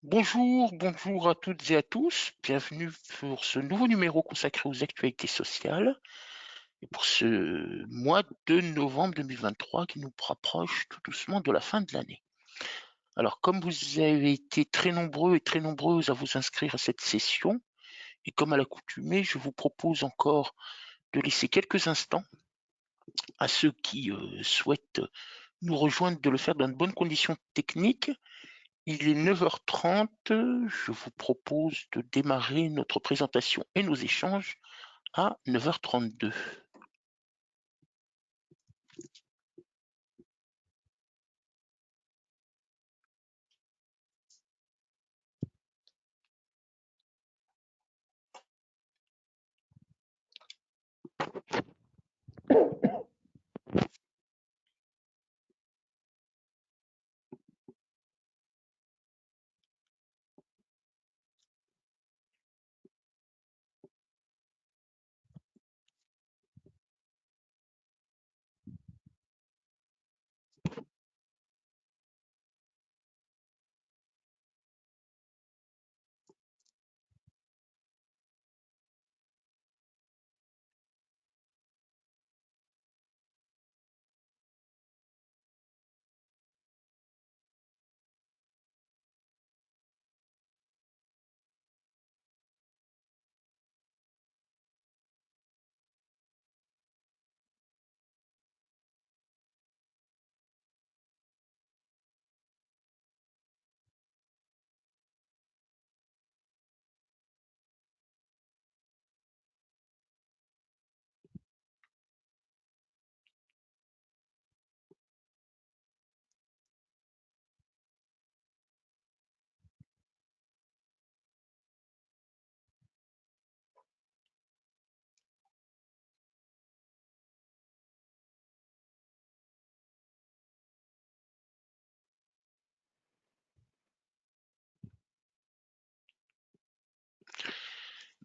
Bonjour à toutes et à tous. Bienvenue pour ce nouveau numéro consacré aux actualités sociales et pour ce mois de novembre 2023 qui nous rapproche tout doucement de la fin de l'année. Alors, comme vous avez été très nombreux et très nombreuses à vous inscrire à cette session, et comme à l'accoutumée, je vous propose encore de laisser quelques instants à ceux qui souhaitent nous rejoindre de le faire dans de bonnes conditions techniques. Il est 9h30, je vous propose de démarrer notre présentation et nos échanges à 9h32.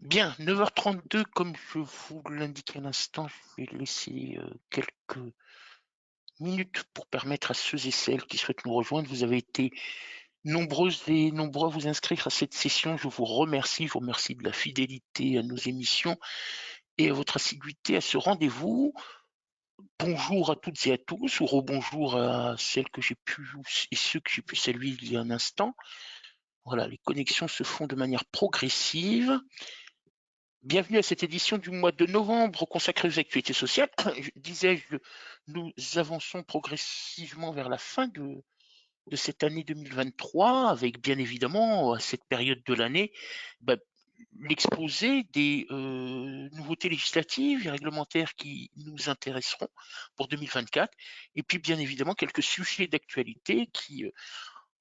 Bien, 9h32, comme je vous l'indiquais à l'instant, je vais laisser quelques minutes pour permettre à ceux et celles qui souhaitent nous rejoindre. Vous avez été nombreuses et nombreux à vous inscrire à cette session. Je vous remercie de la fidélité à nos émissions et à votre assiduité à ce rendez-vous. Bonjour à toutes et à tous, ou rebonjour à celles que j'ai pu et ceux que j'ai pu saluer il y a un instant. Voilà, les connexions se font de manière progressive. Bienvenue à cette édition du mois de novembre consacrée aux actualités sociales. Disais-je, nous avançons progressivement vers la fin de cette année 2023, avec bien évidemment, à cette période de l'année, bah, l'exposé des nouveautés législatives et réglementaires qui nous intéresseront pour 2024, et puis bien évidemment quelques sujets d'actualité qui,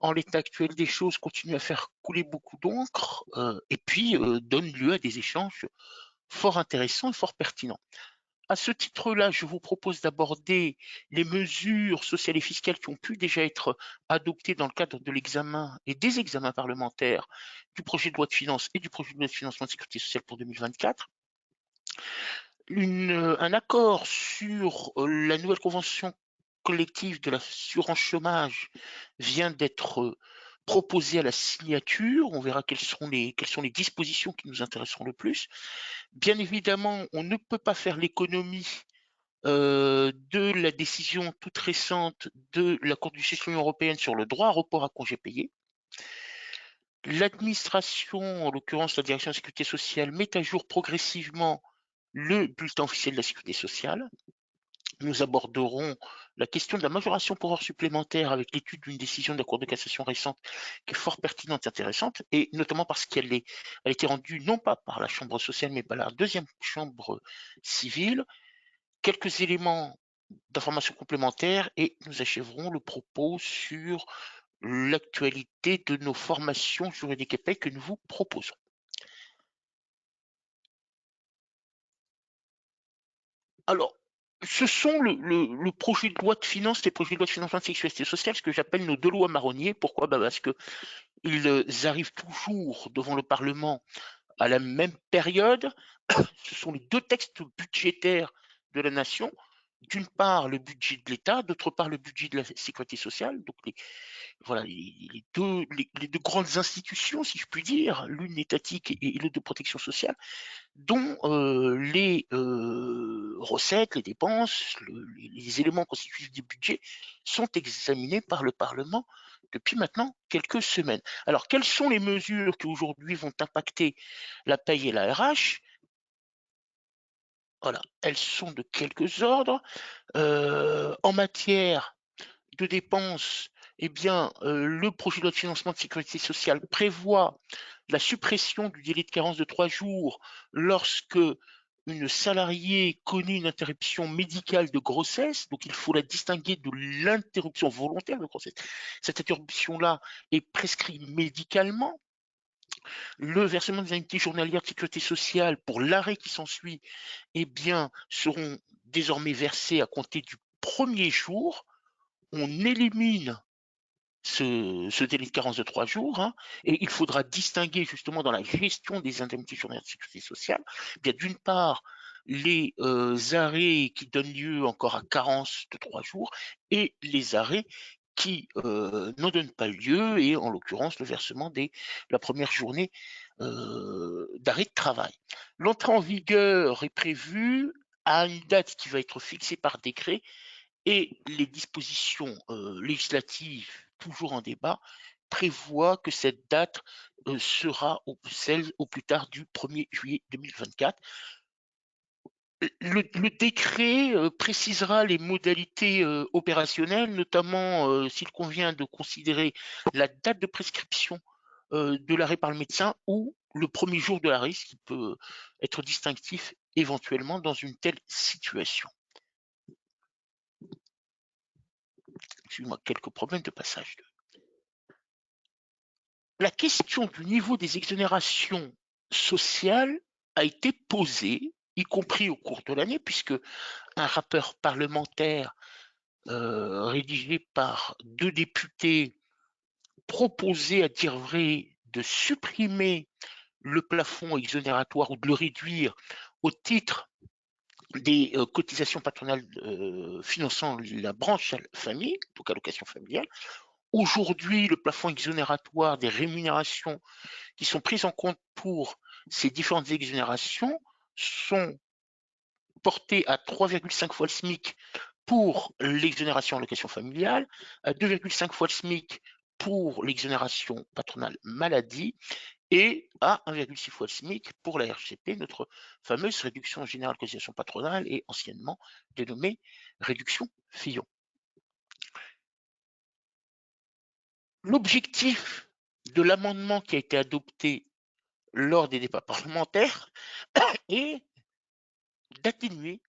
en l'état actuel des choses, continuent à faire couler beaucoup d'encre, et puis donnent lieu à des échanges fort intéressants et fort pertinents. À ce titre-là, je vous propose d'aborder les mesures sociales et fiscales qui ont pu déjà être adoptées dans le cadre de l'examen et des examens parlementaires du projet de loi de finances et du projet de loi de financement de sécurité sociale pour 2024. Un accord sur la nouvelle convention collective de l'assurance chômage vient d'être proposé à la signature. On verra quelles sont les dispositions qui nous intéresseront le plus. Bien évidemment, on ne peut pas faire l'économie de la décision toute récente de la Cour de justice de l'Union européenne sur le droit à report à congé payé. L'administration, en l'occurrence la direction de la sécurité sociale, met à jour progressivement le bulletin officiel de la sécurité sociale. Nous aborderons la question de la majoration pour heures supplémentaires avec l'étude d'une décision de la Cour de cassation récente qui est fort pertinente et intéressante, et notamment parce qu'elle a été rendue non pas par la Chambre sociale, mais par la deuxième chambre civile. Quelques éléments d'informations complémentaires et nous achèverons le propos sur l'actualité de nos formations juridiques et paix que nous vous proposons. Alors, ce sont le projet de loi de finances, les projets de loi de financement de sécurité sociale, ce que j'appelle nos deux lois marronniers. Pourquoi? Parce qu'ils arrivent toujours devant le Parlement à la même période. Ce sont les deux textes budgétaires de la nation. d'une part le budget de l'État, d'autre part le budget de la sécurité sociale, donc voilà, les deux grandes institutions, si je puis dire, l'une étatique et l'autre de protection sociale, dont les recettes, les dépenses, les éléments constitutifs du budget sont examinés par le Parlement depuis maintenant quelques semaines. Alors, quelles sont les mesures qui aujourd'hui vont impacter la paye et la RH? Voilà, elles sont de quelques ordres. En matière de dépenses, eh bien, le projet de loi de financement de sécurité sociale prévoit la suppression du délai de carence de 3 jours lorsque une salariée connaît une interruption médicale de grossesse, donc il faut la distinguer de l'interruption volontaire de grossesse. Cette interruption-là est prescrite médicalement. Le versement des indemnités journalières de sécurité sociale pour l'arrêt qui s'ensuit, eh bien, seront désormais versés à compter du premier jour. On élimine ce délai de carence de 3 jours, hein, et il faudra distinguer justement dans la gestion des indemnités journalières de sécurité sociale, eh bien d'une part, les arrêts qui donnent lieu encore à carence de 3 jours et les arrêts qui n'en donnent pas lieu, et en l'occurrence le versement de la première journée d'arrêt de travail. L'entrée en vigueur est prévue à une date qui va être fixée par décret, et les dispositions législatives, toujours en débat, prévoient que cette date sera celle au plus tard du 1er juillet 2024. Le décret précisera les modalités opérationnelles, notamment s'il convient de considérer la date de prescription de l'arrêt par le médecin ou le premier jour de l'arrêt, ce qui peut être distinctif éventuellement dans une telle situation. Excusez-moi, quelques problèmes de passage. La question du niveau des exonérations sociales a été posée, y compris au cours de l'année, puisque un rapport parlementaire rédigé par 2 députés proposait, à dire vrai, de supprimer le plafond exonératoire ou de le réduire au titre des cotisations patronales finançant la branche famille, donc allocation familiale. Aujourd'hui, le plafond exonératoire des rémunérations qui sont prises en compte pour ces différentes exonérations sont portées à 3,5 fois le SMIC pour l'exonération allocation familiale, à 2,5 fois le SMIC pour l'exonération patronale maladie et à 1,6 fois le SMIC pour la RGP, notre fameuse réduction générale de cotisation patronale et anciennement dénommée réduction Fillon. L'objectif de l'amendement qui a été adopté lors des débats parlementaires est d'atténuer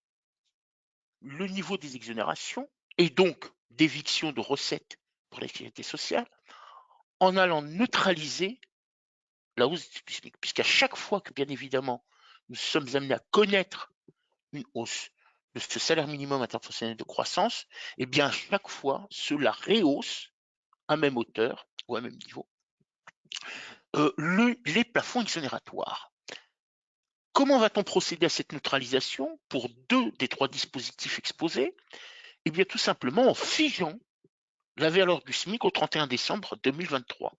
le niveau des exonérations et donc d'éviction de recettes pour la sécurité sociale en allant neutraliser la hausse du SMIC, puisqu'à chaque fois que, bien évidemment, nous sommes amenés à connaître une hausse de ce salaire minimum interprofessionnel de croissance, et bien à chaque fois, cela rehausse à même hauteur ou à même niveau les plafonds exonératoire. Comment va-t-on procéder à cette neutralisation pour 2 des 3 dispositifs exposés? Eh bien, tout simplement en figeant la valeur du SMIC au 31 décembre 2023.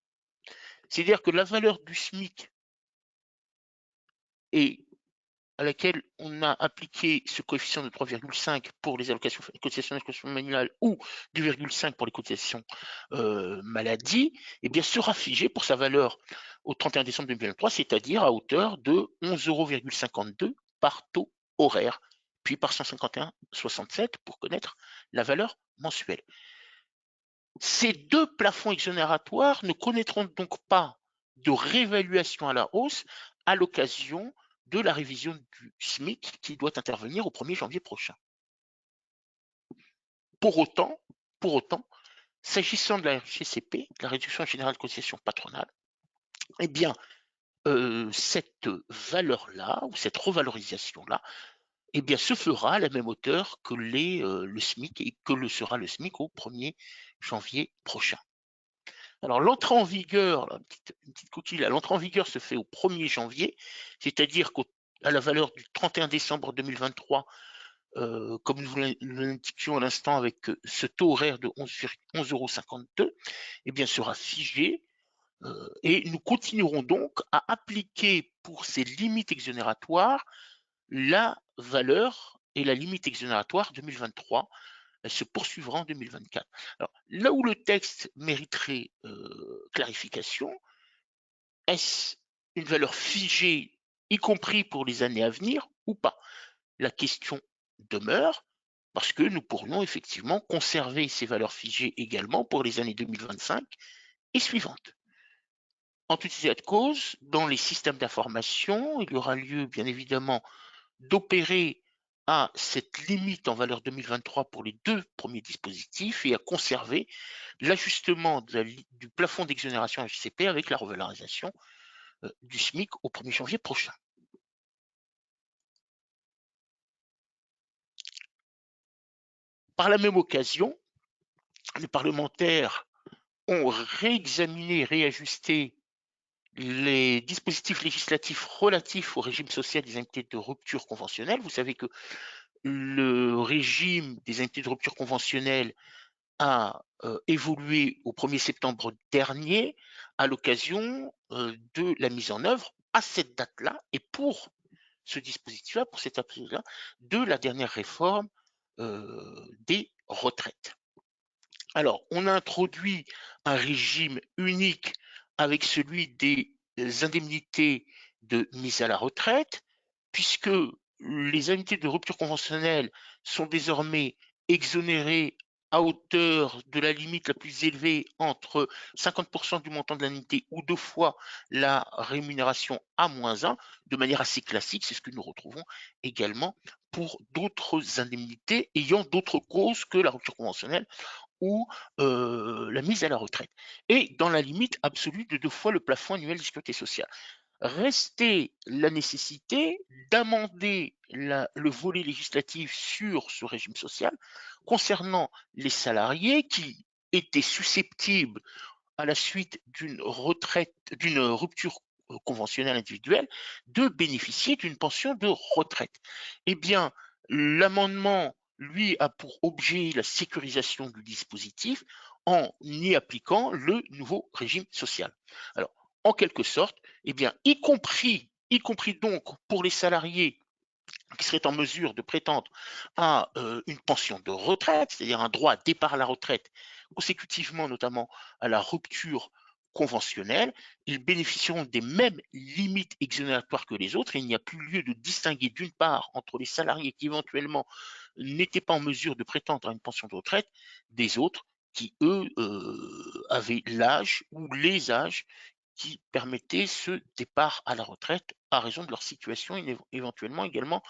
C'est-à-dire que la valeur du SMIC et à laquelle on a appliqué ce coefficient de 3,5 pour les cotisations d'allocation familiale ou 2,5 pour les cotisations maladie, eh bien, sera figée pour sa valeur au 31 décembre 2023, c'est-à-dire à hauteur de 11,52 € par taux horaire, puis par 151,67 pour connaître la valeur mensuelle. Ces 2 plafonds exonératoire ne connaîtront donc pas de réévaluation à la hausse à l'occasion de la révision du SMIC qui doit intervenir au 1er janvier prochain. Pour autant, s'agissant de la RGCP, la réduction générale de cotisation patronale, eh bien, cette valeur-là, ou cette revalorisation-là, eh bien, se fera à la même hauteur que le SMIC et que le sera le SMIC au 1er janvier prochain. Alors, l'entrée en vigueur, une petite coquille là, l'entrée en vigueur se fait au 1er janvier, c'est-à-dire qu'à la valeur du 31 décembre 2023, comme nous l'indiquions à l'instant avec ce taux horaire de 11,52 €, eh bien, sera figé et nous continuerons donc à appliquer pour ces limites exonératoire la valeur et la limite exonératoire 2023. Elle se poursuivra en 2024. Alors, là où le texte mériterait clarification, est-ce une valeur figée, y compris pour les années à venir, ou pas? La question demeure parce que nous pourrions effectivement conserver ces valeurs figées également pour les années 2025 et suivantes. En tout état de cause, dans les systèmes d'information, il y aura lieu bien évidemment d'opérer à cette limite en valeur 2023 pour les deux premiers dispositifs et à conserver l'ajustement du plafond d'exonération HCP avec la revalorisation du SMIC au 1er janvier prochain. Par la même occasion, les parlementaires ont réexaminé, réajusté les dispositifs législatifs relatifs au régime social des indemnités de rupture conventionnelle. Vous savez que le régime des indemnités de rupture conventionnelle a évolué au 1er septembre dernier à l'occasion de la mise en œuvre à cette date-là et pour ce dispositif-là, pour cette application-là, de la dernière réforme des retraites. Alors, on a introduit un régime unique avec celui des indemnités de mise à la retraite, puisque les indemnités de rupture conventionnelle sont désormais exonérées à hauteur de la limite la plus élevée entre 50% du montant de l'indemnité ou 2 fois la rémunération à -1, de manière assez classique. C'est ce que nous retrouvons également pour d'autres indemnités ayant d'autres causes que la rupture conventionnelle ou la mise à la retraite, et dans la limite absolue de 2 fois le plafond annuel de sécurité sociale. Restait la nécessité d'amender le volet législatif sur ce régime social concernant les salariés qui étaient susceptibles, à la suite d'une rupture conventionnelle individuelle, de bénéficier d'une pension de retraite. Eh bien, l'amendement, lui, a pour objet la sécurisation du dispositif en y appliquant le nouveau régime social. Alors, en quelque sorte, eh bien, y compris donc pour les salariés qui seraient en mesure de prétendre à une pension de retraite, c'est-à-dire un droit à départ à la retraite, consécutivement notamment à la rupture conventionnelle, ils bénéficieront des mêmes limites exonératoires que les autres et il n'y a plus lieu de distinguer d'une part entre les salariés qui éventuellement n'étaient pas en mesure de prétendre à une pension de retraite des autres qui, eux, avaient l'âge ou les âges qui permettaient ce départ à la retraite à raison de leur situation et éventuellement également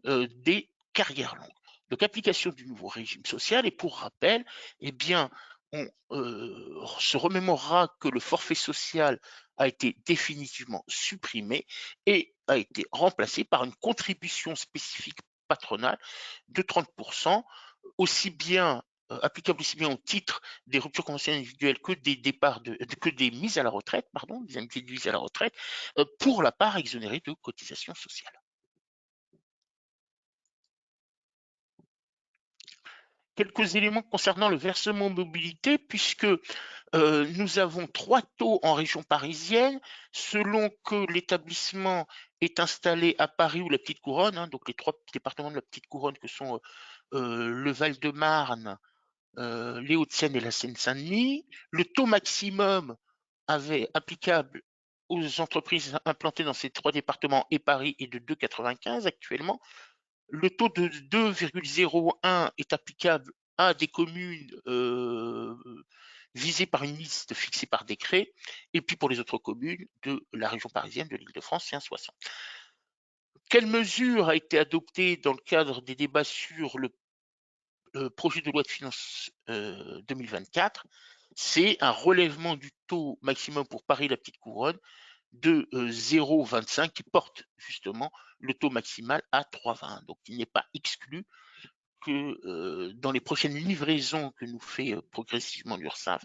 des carrières longues. Donc, application du nouveau régime social, et pour rappel, eh bien, on se remémorera que le forfait social a été définitivement supprimé et a été remplacé par une contribution spécifique patronale de 30%, aussi bien applicable aussi bien au titre des ruptures conventionnelles individuelles que des départs que des mises à la retraite, pardon, des indemnités de mise à la retraite, pour la part exonérée de cotisations sociales. Quelques éléments concernant le versement mobilité, puisque nous avons 3 taux en région parisienne, selon que l'établissement est installé à Paris ou la Petite Couronne, hein, donc les 3 départements de la Petite Couronne que sont le Val-de-Marne, les Hauts-de-Seine et la Seine-Saint-Denis. Le taux maximum applicable aux entreprises implantées dans ces 3 départements et Paris est de 2,95 actuellement. Le taux de 2,01 est applicable à des communes visées par une liste fixée par décret, et puis pour les autres communes de la région parisienne, de l'Île-de-France, c'est 1,60. Quelle mesure a été adoptée dans le cadre des débats sur le projet de loi de finances 2024? C'est un relèvement du taux maximum pour Paris et la Petite Couronne de 0,25 qui porte justement le taux maximal à 3,20. Donc il n'est pas exclu que dans les prochaines livraisons que nous fait progressivement l'URSSAF,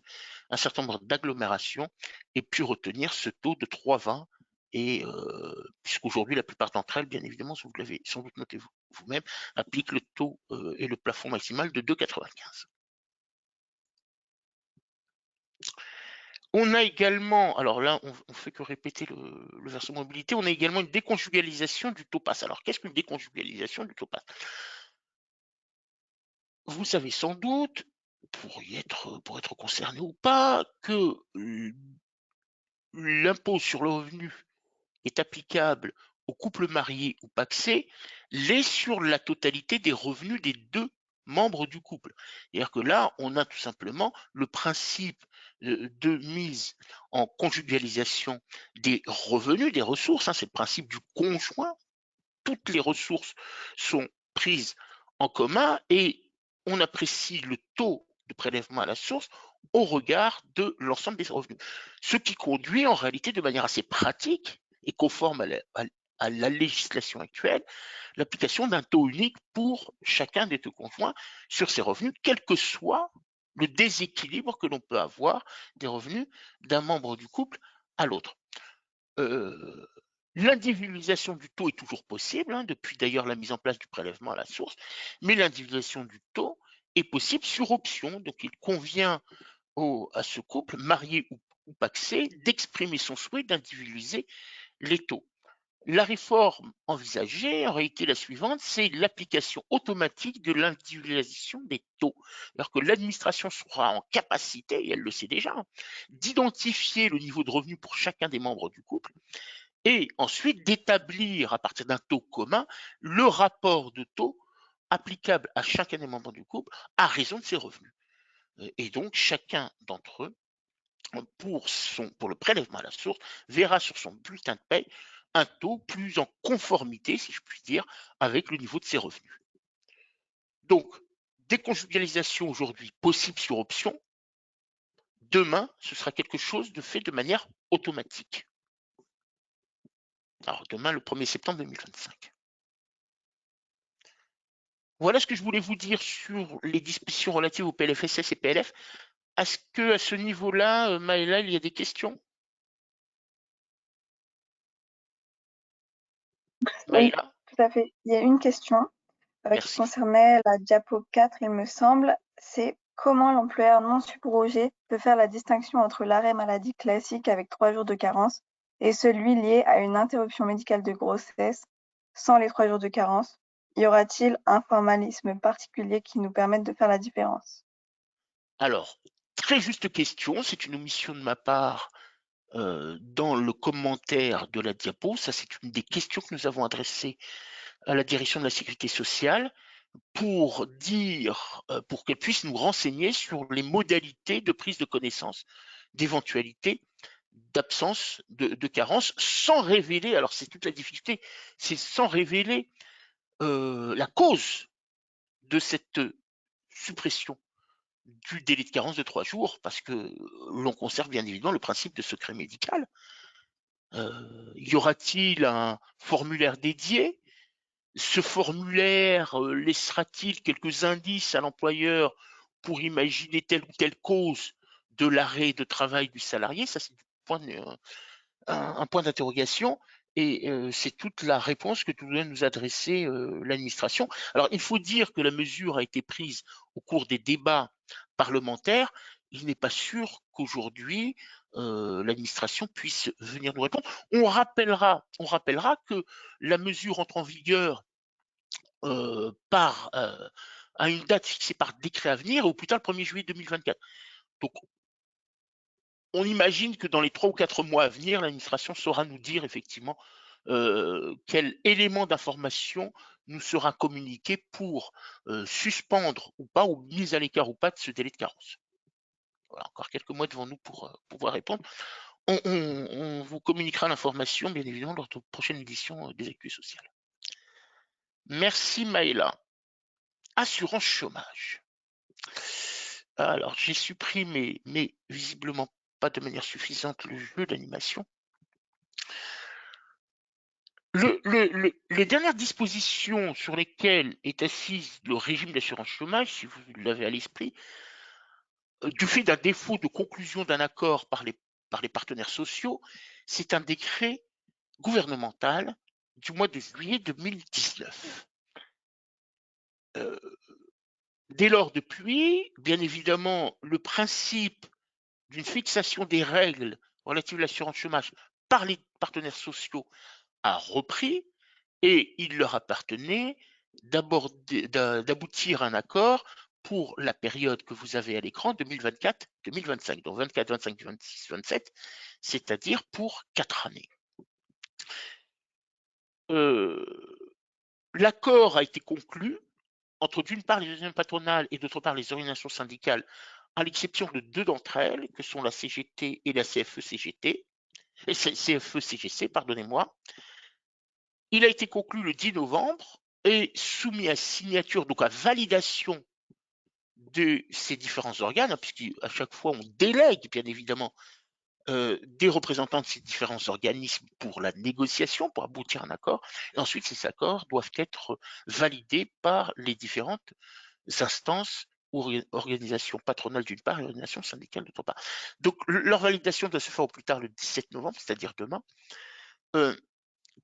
un certain nombre d'agglomérations aient pu retenir ce taux de 3,20, et puisqu'aujourd'hui la plupart d'entre elles, bien évidemment, vous l'avez sans doute noté vous. vous-même, applique le taux et le plafond maximal de 2,95. On a également, alors là, on fait que répéter le versement mobilité, on a également une déconjugalisation du taux passe. Alors, qu'est-ce qu'une déconjugalisation du taux passe? Vous savez sans doute, pour être concerné ou pas, que l'impôt sur le revenu est applicable aux couples mariés ou pacsés l'est sur la totalité des revenus des deux membres du couple. C'est-à-dire que là, on a tout simplement le principe de mise en conjugalisation des revenus, des ressources, hein, c'est le principe du conjoint. Toutes les ressources sont prises en commun et on apprécie le taux de prélèvement à la source au regard de l'ensemble des revenus. Ce qui conduit en réalité de manière assez pratique et conforme à la législation actuelle, l'application d'un taux unique pour chacun des deux conjoints sur ses revenus, quel que soit le déséquilibre que l'on peut avoir des revenus d'un membre du couple à l'autre. L'individualisation du taux est toujours possible, hein, depuis d'ailleurs la mise en place du prélèvement à la source, mais l'individualisation du taux est possible sur option. Donc il convient à ce couple, marié ou pacsé, d'exprimer son souhait d'individualiser les taux. La réforme envisagée, en réalité la suivante, c'est l'application automatique de l'individualisation des taux. Alors que l'administration sera en capacité, et elle le sait déjà, d'identifier le niveau de revenu pour chacun des membres du couple et ensuite d'établir à partir d'un taux commun le rapport de taux applicable à chacun des membres du couple à raison de ses revenus. Et donc chacun d'entre eux, pour le prélèvement à la source, verra sur son bulletin de paie un taux plus en conformité, si je puis dire, avec le niveau de ses revenus. Donc, déconjugalisation aujourd'hui possible sur option, demain, ce sera quelque chose de fait de manière automatique. Alors, demain, le 1er septembre 2025. Voilà ce que je voulais vous dire sur les dispositions relatives au PLFSS et PLF. Est-ce que à ce niveau-là, Maëla, il y a des questions? Oui, Maëla? tout à fait. Il y a une question qui Merci. concernait la diapo 4, il me semble. C'est comment l'employeur non subrogé peut faire la distinction entre l'arrêt maladie classique avec 3 jours de carence et celui lié à une interruption médicale de grossesse sans les 3 jours de carence. Y aura-t-il un formalisme particulier qui nous permette de faire la différence? Alors, très juste question, c'est une omission de ma part dans le commentaire de la diapo. Ça, c'est une des questions que nous avons adressées à la direction de la sécurité sociale pour pour qu'elle puisse nous renseigner sur les modalités de prise de connaissance d'éventualité d'absence de carence sans révéler, alors c'est toute la difficulté, c'est sans révéler la cause de cette suppression du délai de carence de 3 jours, parce que l'on conserve bien évidemment le principe de secret médical. Y aura-t-il un formulaire dédié? Ce formulaire laissera-t-il quelques indices à l'employeur pour imaginer telle ou telle cause de l'arrêt de travail du salarié? Ça, c'est un point d'interrogation et c'est toute la réponse que doit nous adresser l'administration. Alors, il faut dire que la mesure a été prise au cours des débats parlementaires. Il n'est pas sûr qu'aujourd'hui l'administration puisse venir nous répondre. On rappellera que la mesure entre en vigueur à une date fixée par décret à venir, au plus tard le 1er juillet 2024. Donc, on imagine que dans les 3 ou 4 mois à venir, l'administration saura nous dire effectivement quel élément d'information nous sera communiqué pour suspendre ou pas, ou mise à l'écart ou pas de ce délai de carence. Voilà, encore quelques mois devant nous pour pouvoir répondre. On vous communiquera l'information, bien évidemment, lors de la prochaine édition des Actus Sociales. Merci Maëla. Assurance chômage. Alors, j'ai supprimé, mais visiblement pas de manière suffisante, le jeu d'animation. Les dernières dispositions sur lesquelles est assis le régime d'assurance chômage, si vous l'avez à l'esprit, du fait d'un défaut de conclusion d'un accord par les partenaires sociaux, c'est un décret gouvernemental du mois de juillet 2019. Dès lors, depuis, bien évidemment, le principe d'une fixation des règles relatives à l'assurance chômage par les partenaires sociaux a repris et il leur appartenait d'aboutir à un accord pour la période que vous avez à l'écran, 2024-2025, donc 24, 25, 26, 27, c'est-à-dire pour 4 années. L'accord a été conclu entre d'une part les organisations patronales et d'autre part les organisations syndicales, à l'exception de 2 d'entre elles, que sont la CGT et la CFE-CGT, et CFE-CGC, pardonnez-moi. Il a été conclu le 10 novembre et soumis à signature, donc à validation de ces différents organes, puisqu'à chaque fois on délègue bien évidemment des représentants de ces différents organismes pour la négociation, pour aboutir à un accord, et ensuite ces accords doivent être validés par les différentes instances ou organisations patronales d'une part et organisations syndicales d'autre part. Donc leur validation doit se faire au plus tard le 17 novembre, c'est-à-dire demain.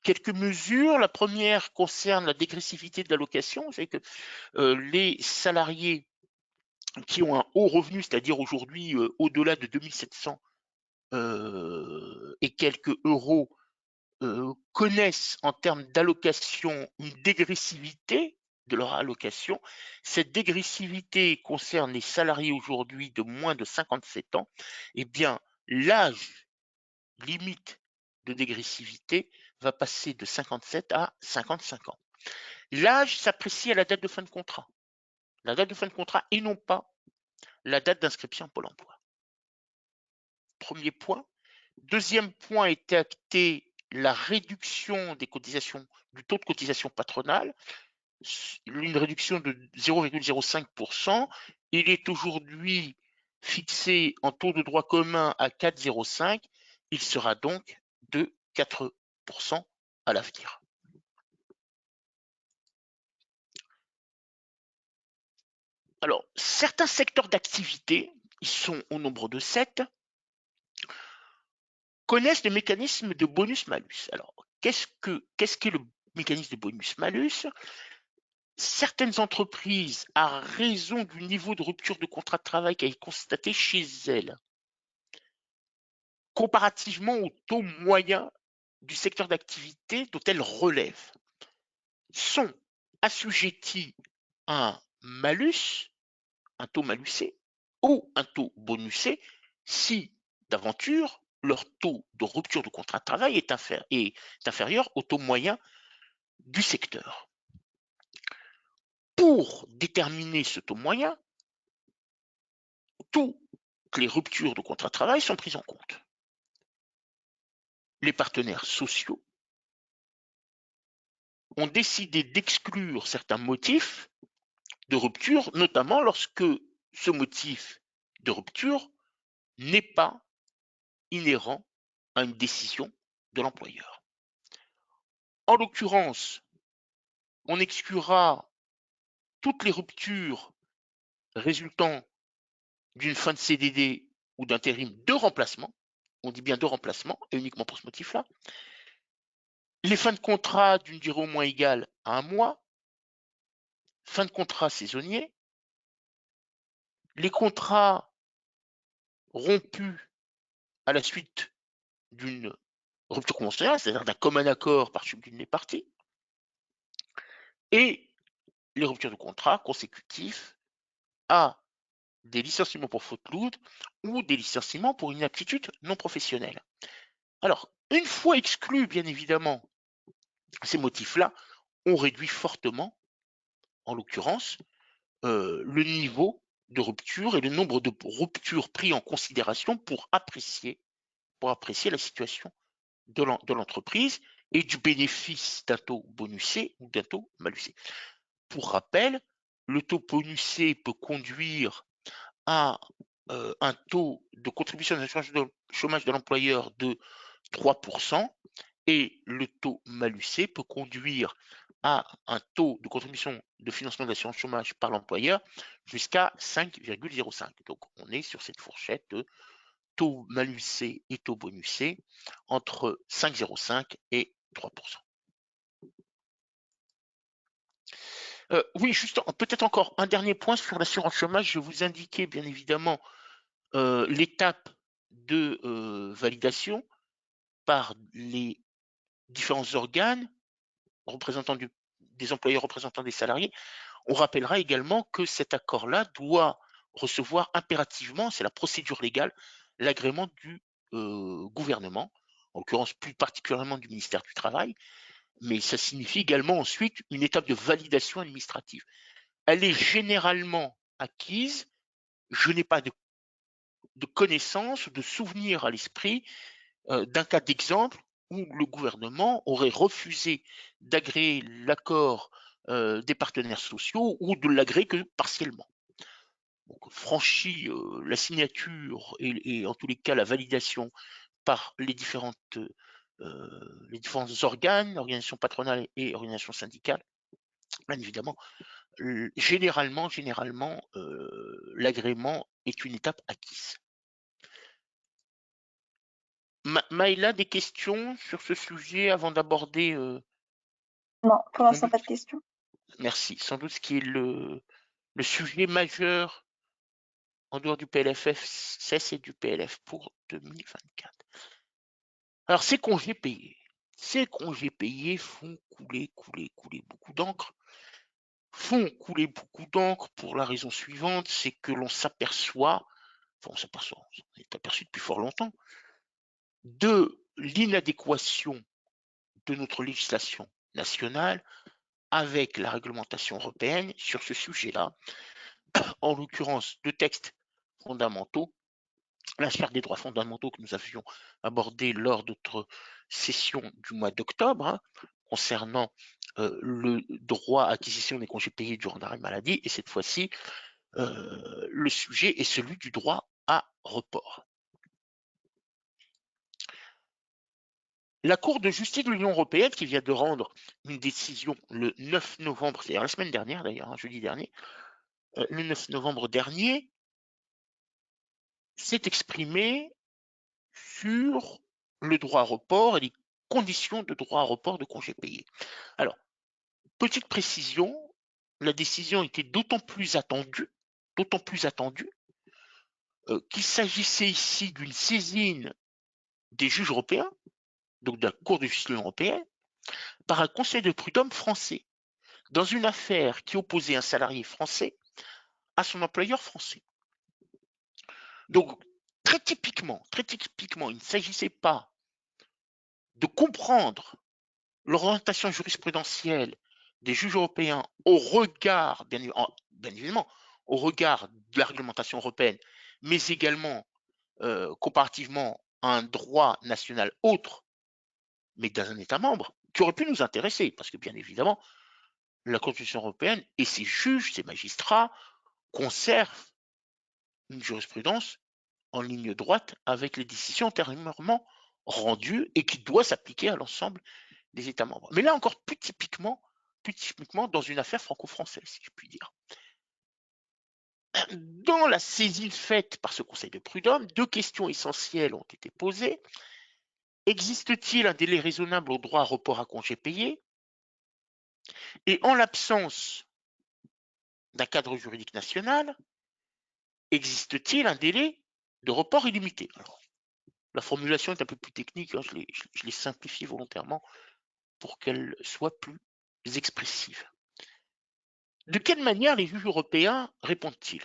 Quelques mesures. La première concerne la dégressivité de l'allocation. Vous savez que les salariés qui ont un haut revenu, c'est-à-dire aujourd'hui au-delà de 2700 et quelques euros, connaissent en termes d'allocation une dégressivité de leur allocation. Cette dégressivité concerne les salariés aujourd'hui de moins de 57 ans. Eh bien, l'âge limite de dégressivité va passer de 57 à 55 ans. L'âge s'apprécie à la date de fin de contrat. La date de fin de contrat et non pas la date d'inscription à Pôle emploi. Premier point. Deuxième point, est acté la réduction des cotisations, du taux de cotisation patronale, une réduction de 0,05%. Il est aujourd'hui fixé en taux de droit commun à 4,05. Il sera donc de 4% à l'avenir. Alors, certains secteurs d'activité, ils sont au nombre de 7, connaissent le mécanisme de bonus-malus. Alors, qu'est-ce qu'est le mécanisme de bonus-malus? Certaines entreprises, à raison du niveau de rupture de contrat de travail qui est constaté chez elles, comparativement au taux moyen du secteur d'activité dont elles relèvent, sont assujetties à un malus, un taux malusé, ou un taux bonusé, si d'aventure leur taux de rupture de contrat de travail est inférieur au taux moyen du secteur. Pour déterminer ce taux moyen, toutes les ruptures de contrat de travail sont prises en compte. Les partenaires sociaux ont décidé d'exclure certains motifs de rupture, notamment lorsque ce motif de rupture n'est pas inhérent à une décision de l'employeur. En l'occurrence, on exclura toutes les ruptures résultant d'une fin de CDD ou d'intérim de remplacement. On dit bien de remplacement, et uniquement pour ce motif-là. Les fins de contrat d'une durée au moins égale à 1 mois. Fin de contrat saisonnier. Les contrats rompus à la suite d'une rupture conventionnelle, c'est-à-dire d'un commun accord par chacune des parties. Et les ruptures de contrat consécutifs à des licenciements pour faute lourde ou des licenciements pour inaptitude non professionnelle. Alors, une fois exclus, bien évidemment, ces motifs-là, on réduit fortement, en l'occurrence, le niveau de rupture et le nombre de ruptures pris en considération pour apprécier la situation de l'entreprise et du bénéfice d'un taux bonusé ou d'un taux malusé. Pour rappel, le taux bonusé peut conduire à un taux de contribution à l'assurance chômage de l'employeur de 3% et le taux malusé peut conduire à un taux de contribution de financement de l'assurance chômage par l'employeur jusqu'à 5,05. Donc on est sur cette fourchette de taux malusé et taux bonusé entre 5,05 et 3%. Oui, juste peut-être encore un dernier point sur l'assurance chômage. Je vous indiquais bien évidemment l'étape de validation par les différents organes des employeurs représentants des salariés. On rappellera également que cet accord-là doit recevoir impérativement, c'est la procédure légale, l'agrément du gouvernement, en l'occurrence plus particulièrement du ministère du Travail, mais ça signifie également ensuite une étape de validation administrative. Elle est généralement acquise, je n'ai pas de connaissance, de souvenir à l'esprit d'un cas d'exemple où le gouvernement aurait refusé d'agréer l'accord des partenaires sociaux ou de l'agréer que partiellement. Donc, franchi la signature et en tous les cas la validation par les différents organes, organisations patronales et organisations syndicales, bien évidemment, généralement, l'agrément est une étape acquise. Maïla, des questions sur ce sujet avant d'aborder Non, pour sans l'instant, doute, pas de questions. merci, sans doute ce qui est le sujet majeur en dehors du PLFSS et du PLF pour 2024. Alors, ces congés payés. Ces congés payés font couler beaucoup d'encre. Font couler beaucoup d'encre pour la raison suivante, c'est que l'on s'aperçoit, enfin on est aperçu depuis fort longtemps, de l'inadéquation de notre législation nationale avec la réglementation européenne sur ce sujet-là, en l'occurrence deux textes fondamentaux, la charte des droits fondamentaux que nous avions abordé lors de notre session du mois d'octobre, hein, concernant le droit à acquisition des congés payés durant l'arrêt maladie, et cette fois-ci, le sujet est celui du droit à report. La Cour de justice de l'Union européenne, qui vient de rendre une décision le 9 novembre, c'est-à-dire la semaine dernière d'ailleurs, jeudi dernier, le 9 novembre dernier, s'est exprimée sur le droit à report et les conditions de droit à report de congés payés. Alors, petite précision, la décision était d'autant plus attendue qu'il s'agissait ici d'une saisine des juges européens, donc de la Cour de justice de l'Union européenne, par un conseil de prud'homme français, dans une affaire qui opposait un salarié français à son employeur français. Donc, très typiquement, il ne s'agissait pas de comprendre l'orientation jurisprudentielle des juges européens au regard, bien évidemment, au regard de la réglementation européenne, mais également comparativement à un droit national autre, mais dans un État membre, qui aurait pu nous intéresser, parce que bien évidemment, la Constitution européenne et ses juges, ses magistrats, conservent une jurisprudence en ligne droite avec les décisions antérieurement rendues et qui doit s'appliquer à l'ensemble des États membres. Mais là encore plus typiquement dans une affaire franco-française, si je puis dire. Dans la saisine faite par ce conseil de prud'homme, deux questions essentielles ont été posées. Existe-t-il un délai raisonnable au droit à report à congé payé? Et en l'absence d'un cadre juridique national, existe-t-il un délai de report illimité? Alors, la formulation est un peu plus technique, hein, je l'ai simplifiée volontairement pour qu'elle soit plus expressive. De quelle manière les juges européens répondent-ils?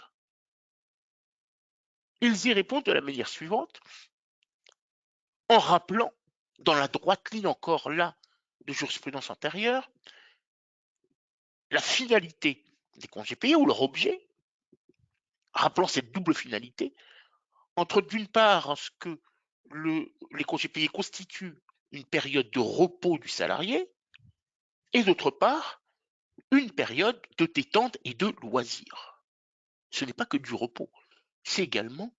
Ils y répondent de la manière suivante, en rappelant, dans la droite ligne encore là de jurisprudence antérieure, la finalité des congés payés ou leur objet, rappelant cette double finalité, entre d'une part ce que les congés payés constituent une période de repos du salarié, et d'autre part, une période de détente et de loisir. Ce n'est pas que du repos, c'est également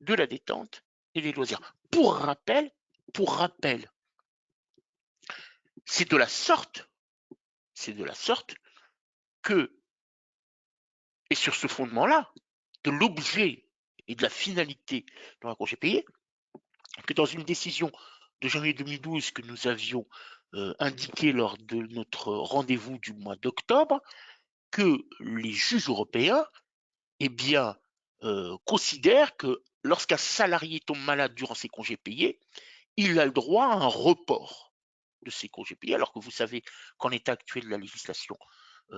de la détente et des loisirs. Pour rappel, c'est de la sorte que, et sur ce fondement-là, de l'objet et de la finalité de un congé payé, que dans une décision de janvier 2012 que nous avions indiquée lors de notre rendez-vous du mois d'octobre, que les juges européens eh bien, considèrent que lorsqu'un salarié tombe malade durant ses congés payés, il a le droit à un report de ses congés payés, alors que vous savez qu'en état actuel de la législation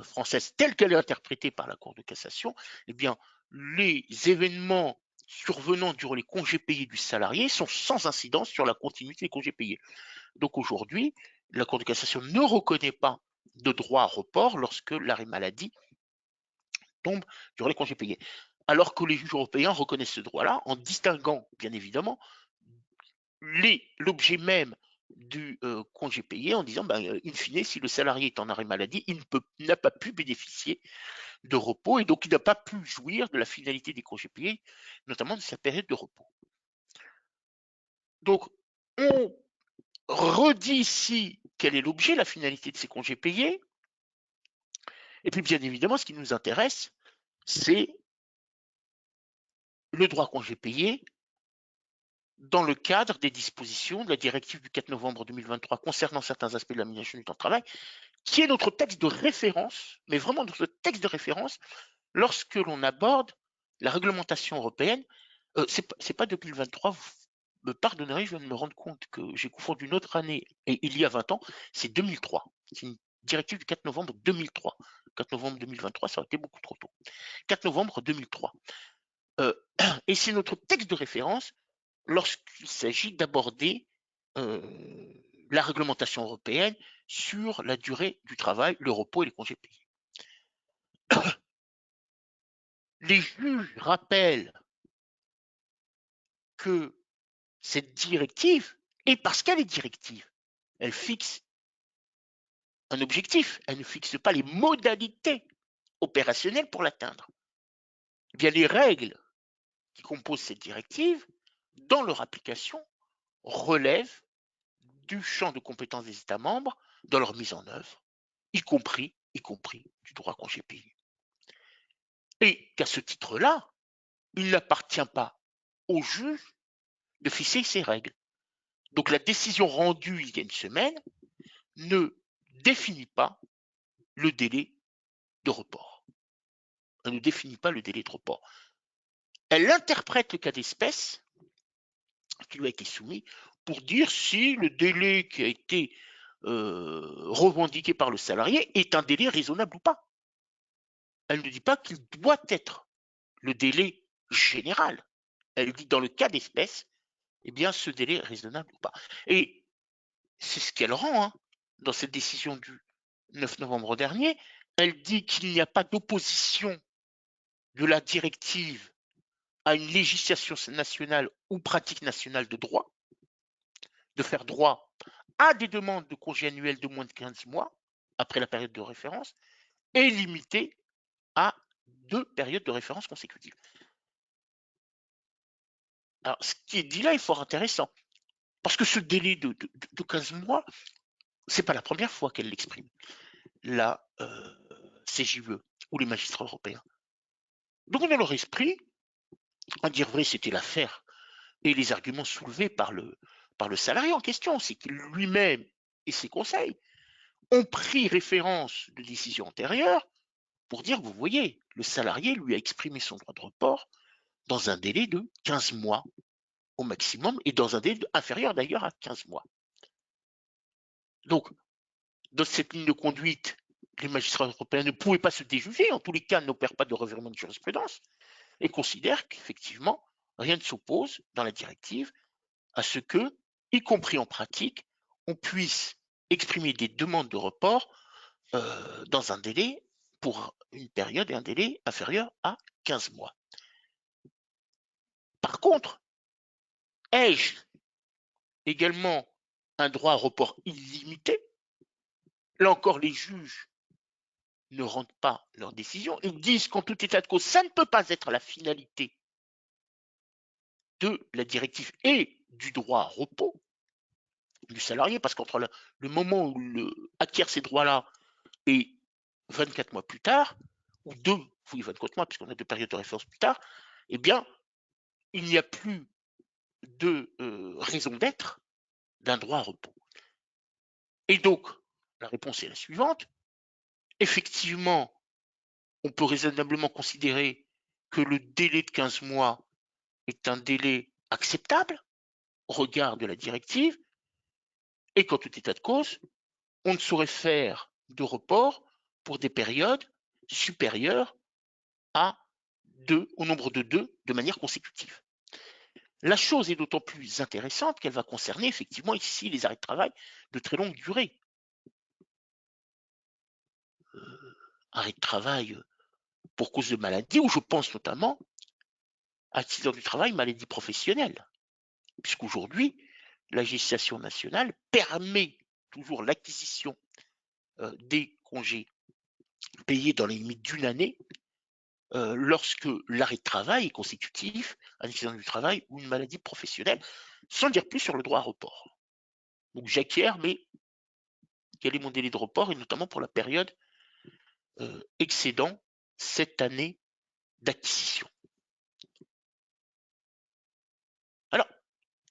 française, telle qu'elle est interprétée par la Cour de cassation, eh bien, les événements survenant durant les congés payés du salarié sont sans incidence sur la continuité des congés payés. Donc aujourd'hui, la Cour de cassation ne reconnaît pas de droit à report lorsque l'arrêt maladie tombe durant les congés payés. Alors que les juges européens reconnaissent ce droit-là en distinguant, bien évidemment, l'objet même du congé payé en disant, in fine, si le salarié est en arrêt maladie, il n'a pas pu bénéficier de repos et donc il n'a pas pu jouir de la finalité des congés payés, notamment de sa période de repos. Donc, on redit ici quel est l'objet, la finalité de ces congés payés. Et puis, bien évidemment, ce qui nous intéresse, c'est le droit à congé payé dans le cadre des dispositions de la directive du 4 novembre 2023 concernant certains aspects de l'aménagement du temps de travail, qui est notre texte de référence, mais vraiment notre texte de référence, lorsque l'on aborde la réglementation européenne. C'est pas 2023, vous me pardonnerez, je viens de me rendre compte que j'ai confondu une autre année, et il y a 20 ans, c'est 2003. C'est une directive du 4 novembre 2003. 4 novembre 2023, ça aurait été beaucoup trop tôt. 4 novembre 2003. Et c'est notre texte de référence lorsqu'il s'agit d'aborder la réglementation européenne sur la durée du travail, le repos et les congés payés. Les juges rappellent que cette directive, et parce qu'elle est directive, elle fixe un objectif, elle ne fixe pas les modalités opérationnelles pour l'atteindre. Eh bien, les règles qui composent cette directive, dans leur application, relèvent du champ de compétences des États membres dans leur mise en œuvre, y compris du droit à congé payé. Et qu'à ce titre-là, il n'appartient pas au juge de fixer ces règles. Donc la décision rendue il y a une semaine ne définit pas le délai de report. Elle ne définit pas le délai de report. Elle interprète le cas d'espèce qui lui a été soumis pour dire si le délai qui a été revendiqué par le salarié est un délai raisonnable ou pas. Elle ne dit pas qu'il doit être le délai général. Elle dit dans le cas d'espèce, eh bien ce délai est raisonnable ou pas. Et c'est ce qu'elle rend dans cette décision du 9 novembre dernier. Elle dit qu'il n'y a pas d'opposition de la directive à une législation nationale ou pratique nationale de droit, de faire droit à des demandes de congés annuels de moins de 15 mois après la période de référence et limitée à 2 périodes de référence consécutives. Alors, ce qui est dit là est fort intéressant, parce que ce délai de 15 mois, c'est pas la première fois qu'elle l'exprime, la CJUE ou les magistrats européens. Donc, dans leur esprit, à dire vrai, c'était l'affaire et les arguments soulevés par le salarié en question, c'est qu'il lui-même et ses conseils ont pris référence de décisions antérieures pour dire, vous voyez, le salarié lui a exprimé son droit de report dans un délai de 15 mois au maximum et dans un délai inférieur d'ailleurs à 15 mois. Donc, dans cette ligne de conduite, les magistrats européens ne pouvaient pas se déjuger, en tous les cas n'opèrent pas de revirement de jurisprudence et considèrent qu'effectivement, rien ne s'oppose dans la directive à ce que, y compris en pratique, on puisse exprimer des demandes de report dans un délai pour une période et un délai inférieur à 15 mois. Par contre, ai-je également un droit à report illimité? Là encore, les juges ne rendent pas leur décision. Ils disent qu'en tout état de cause, ça ne peut pas être la finalité de la directive et du droit à repos du salarié, parce qu'entre le moment où il acquiert ces droits-là et 24 mois plus tard, ou 24 mois, puisqu'on a 2 périodes de référence plus tard, eh bien, il n'y a plus de raison d'être d'un droit à repos. Et donc, la réponse est la suivante. Effectivement, on peut raisonnablement considérer que le délai de 15 mois est un délai acceptable au regard de la directive et qu'en tout état de cause, on ne saurait faire de report pour des périodes supérieures au nombre de 2 de manière consécutive. La chose est d'autant plus intéressante qu'elle va concerner effectivement ici les arrêts de travail de très longue durée. Arrêt de travail pour cause de maladie, ou je pense notamment accident du travail, maladie professionnelle, puisqu'aujourd'hui, la législation nationale permet toujours l'acquisition des congés payés dans les limites d'une année lorsque l'arrêt de travail est consécutif à un accident du travail ou une maladie professionnelle, sans dire plus sur le droit à report. Donc j'acquiers, mais quel est mon délai de report, et notamment pour la période excédant cette année d'acquisition. Alors,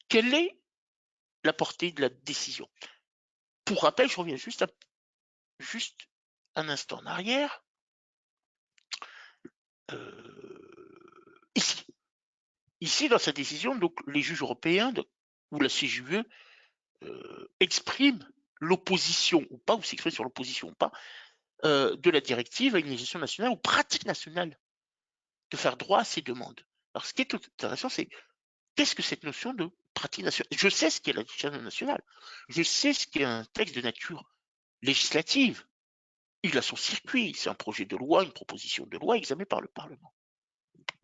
quelle est la portée de la décision? Pour rappel, je reviens juste un instant en arrière. Ici, dans sa décision, donc, les juges européens ou la CJUE expriment l'opposition ou pas, ou s'expriment sur l'opposition ou pas, de la directive à une législation nationale ou pratique nationale de faire droit à ces demandes. Alors, ce qui est intéressant, c'est qu'est-ce que cette notion de pratique nationale? Je sais ce qu'est la législation nationale. Je sais ce qu'est un texte de nature législative. Il a son circuit. C'est un projet de loi, une proposition de loi examinée par le Parlement.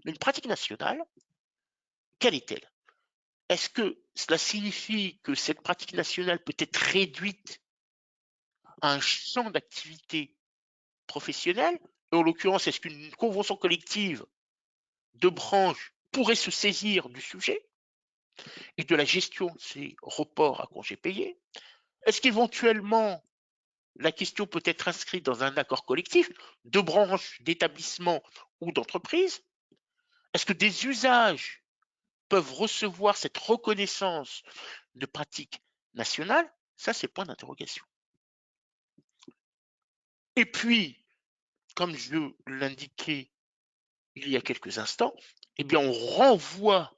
Mais une pratique nationale, quelle est-elle? Est-ce que cela signifie que cette pratique nationale peut être réduite à un champ d'activité professionnelle? Et en l'occurrence, est-ce qu'une convention collective de branche pourrait se saisir du sujet et de la gestion de ces reports à congés payés? Est-ce qu'éventuellement, la question peut être inscrite dans un accord collectif de branche, d'établissement ou d'entreprise? Est-ce que des usages peuvent recevoir cette reconnaissance de pratique nationale? Ça, c'est point d'interrogation. Et puis, comme je l'indiquais il y a quelques instants, eh bien, on renvoie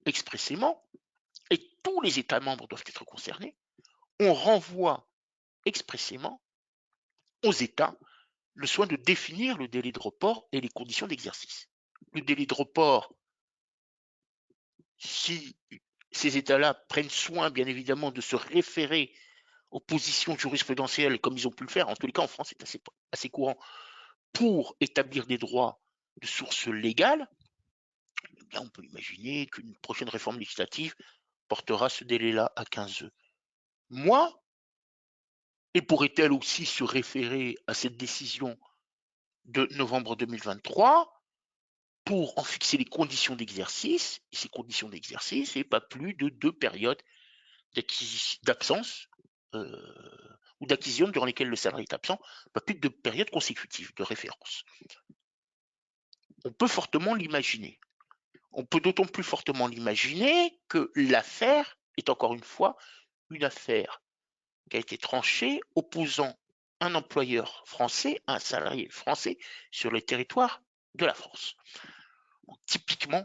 expressément, et tous les États membres doivent être concernés, on renvoie expressément aux États le soin de définir le délai de report et les conditions d'exercice. Le délai de report, si ces États-là prennent soin, bien évidemment, de se référer aux positions jurisprudentielles comme ils ont pu le faire, en tous les cas en France c'est assez courant, pour établir des droits de source légale, eh bien, on peut imaginer qu'une prochaine réforme législative portera ce délai-là à 15 mois, et pourrait-elle aussi se référer à cette décision de novembre 2023 pour en fixer les conditions d'exercice, et ces conditions d'exercice, c'est pas plus de 2 périodes d'absence ou d'acquisition durant lesquelles le salarié est absent, pas plus de 2 périodes consécutives de référence. On peut fortement l'imaginer. On peut d'autant plus fortement l'imaginer que l'affaire est encore une fois une affaire qui a été tranchée opposant un employeur français à un salarié français sur le territoire de la France. Donc, typiquement,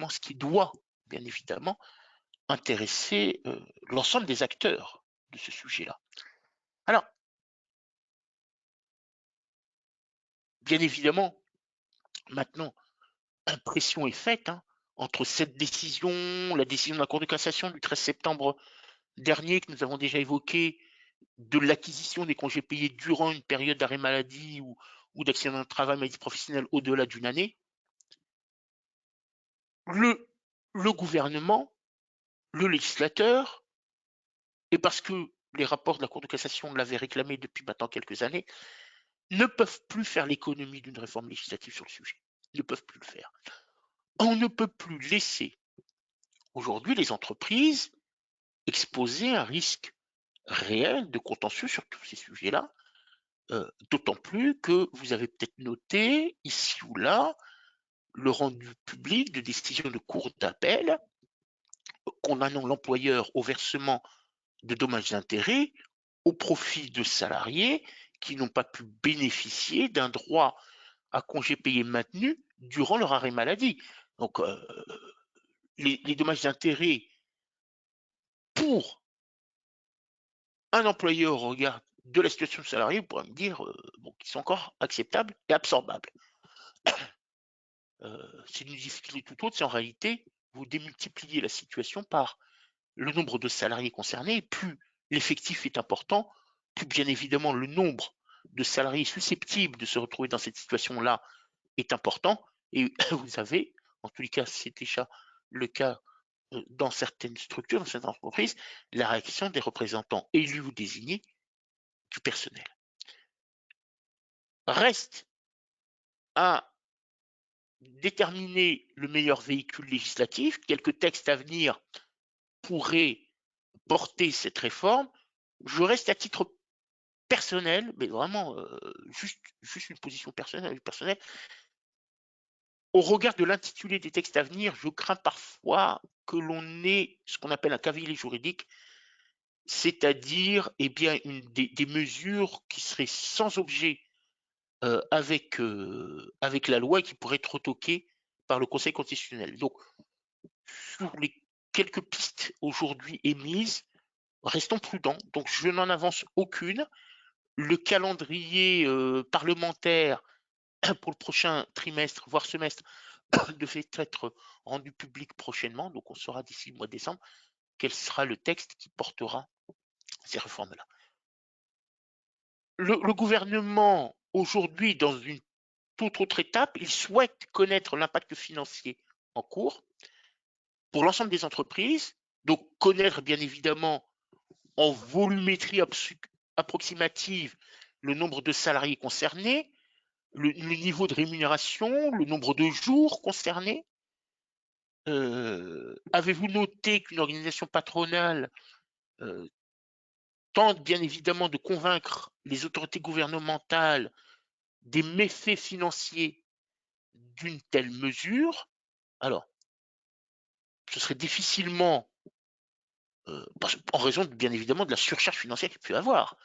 ce qui doit, bien évidemment, intéresser l'ensemble des acteurs de ce sujet-là. Alors, bien évidemment, maintenant, impression est faite entre cette décision, la décision de la Cour de cassation du 13 septembre dernier que nous avons déjà évoqué, de l'acquisition des congés payés durant une période d'arrêt maladie ou d'accident de travail, maladie professionnelle au-delà d'une année. Le gouvernement, le législateur, et parce que les rapports de la Cour de cassation l'avaient réclamé depuis maintenant quelques années, ne peuvent plus faire l'économie d'une réforme législative sur le sujet. Ils ne peuvent plus le faire. On ne peut plus laisser aujourd'hui les entreprises exposer un risque réel de contentieux sur tous ces sujets-là, d'autant plus que vous avez peut-être noté ici ou là le rendu public de décisions de cour d'appel condamnant l'employeur au versement de dommages d'intérêts au profit de salariés qui n'ont pas pu bénéficier d'un droit à congé payé maintenu durant leur arrêt maladie. Donc, les dommages d'intérêt pour un employeur au regard de la situation du salarié, vous pourrez me dire bon, qu'ils sont encore acceptables et absorbables. C'est une difficulté tout autre, c'est en réalité, vous démultipliez la situation par le nombre de salariés concernés, plus l'effectif est important, plus bien évidemment le nombre de salariés susceptibles de se retrouver dans cette situation-là est important. Et vous avez, en tous les cas, c'est déjà le cas dans certaines structures, dans certaines entreprises, la réaction des représentants élus ou désignés du personnel. Reste à déterminer le meilleur véhicule législatif. Quelques textes à venir pourraient porter cette réforme. Je reste à titre personnel, mais vraiment juste une position personnelle, au regard de l'intitulé des textes à venir, je crains parfois que l'on ait ce qu'on appelle un cavalier juridique, c'est-à-dire eh bien, des mesures qui seraient sans objet avec la loi et qui pourraient être retoquées par le Conseil constitutionnel. Donc, sur les quelques pistes aujourd'hui émises, restons prudents. Donc, je n'en avance aucune. Le calendrier parlementaire pour le prochain trimestre, voire semestre, devait être rendu public prochainement. Donc, on saura d'ici le mois de décembre quel sera le texte qui portera ces réformes-là. Le gouvernement, aujourd'hui, dans une toute autre étape, il souhaite connaître l'impact financier en cours pour l'ensemble des entreprises, donc connaître bien évidemment en volumétrie approximative le nombre de salariés concernés, le niveau de rémunération, le nombre de jours concernés. Avez-vous noté qu'une organisation patronale tente bien évidemment de convaincre les autorités gouvernementales des méfaits financiers d'une telle mesure? Alors, ce serait difficilement, en raison bien évidemment de la surcharge financière qu'il peut y avoir,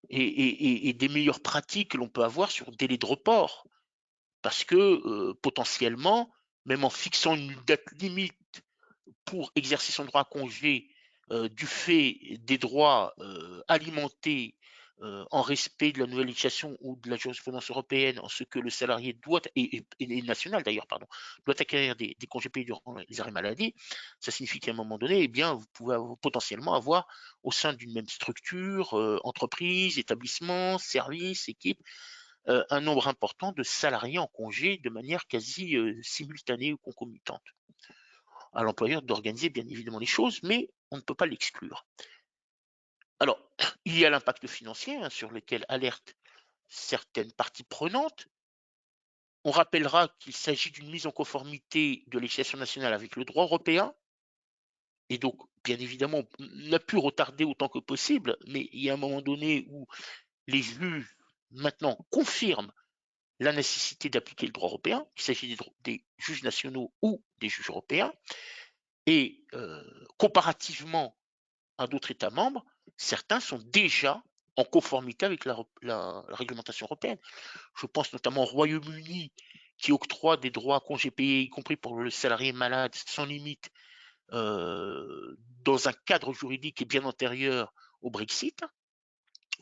et des meilleures pratiques que l'on peut avoir sur délai de report. Parce que potentiellement, même en fixant une date limite pour exercer son droit à congé du fait des droits alimentés en respect de la nouvelle législation ou de la jurisprudence européenne, en ce que le salarié doit, et national d'ailleurs, pardon, doit acquérir des congés payés durant les arrêts maladie, ça signifie qu'à un moment donné, eh bien, vous pouvez potentiellement avoir au sein d'une même structure, entreprise, établissement, service, équipe, un nombre important de salariés en congé de manière quasi simultanée ou concomitante. À l'employeur d'organiser bien évidemment les choses, mais on ne peut pas l'exclure. Alors, il y a l'impact financier hein, sur lequel alertent certaines parties prenantes. On rappellera qu'il s'agit d'une mise en conformité de législation nationale avec le droit européen, et donc, bien évidemment, on a pu retarder autant que possible, mais il y a un moment donné où les juges maintenant confirment la nécessité d'appliquer le droit européen, il s'agit des juges nationaux ou des juges européens, et comparativement à d'autres États membres, certains sont déjà en conformité avec la réglementation européenne. Je pense notamment au Royaume-Uni qui octroie des droits à congés payés, y compris pour le salarié malade, sans limite, dans un cadre juridique qui est bien antérieur au Brexit.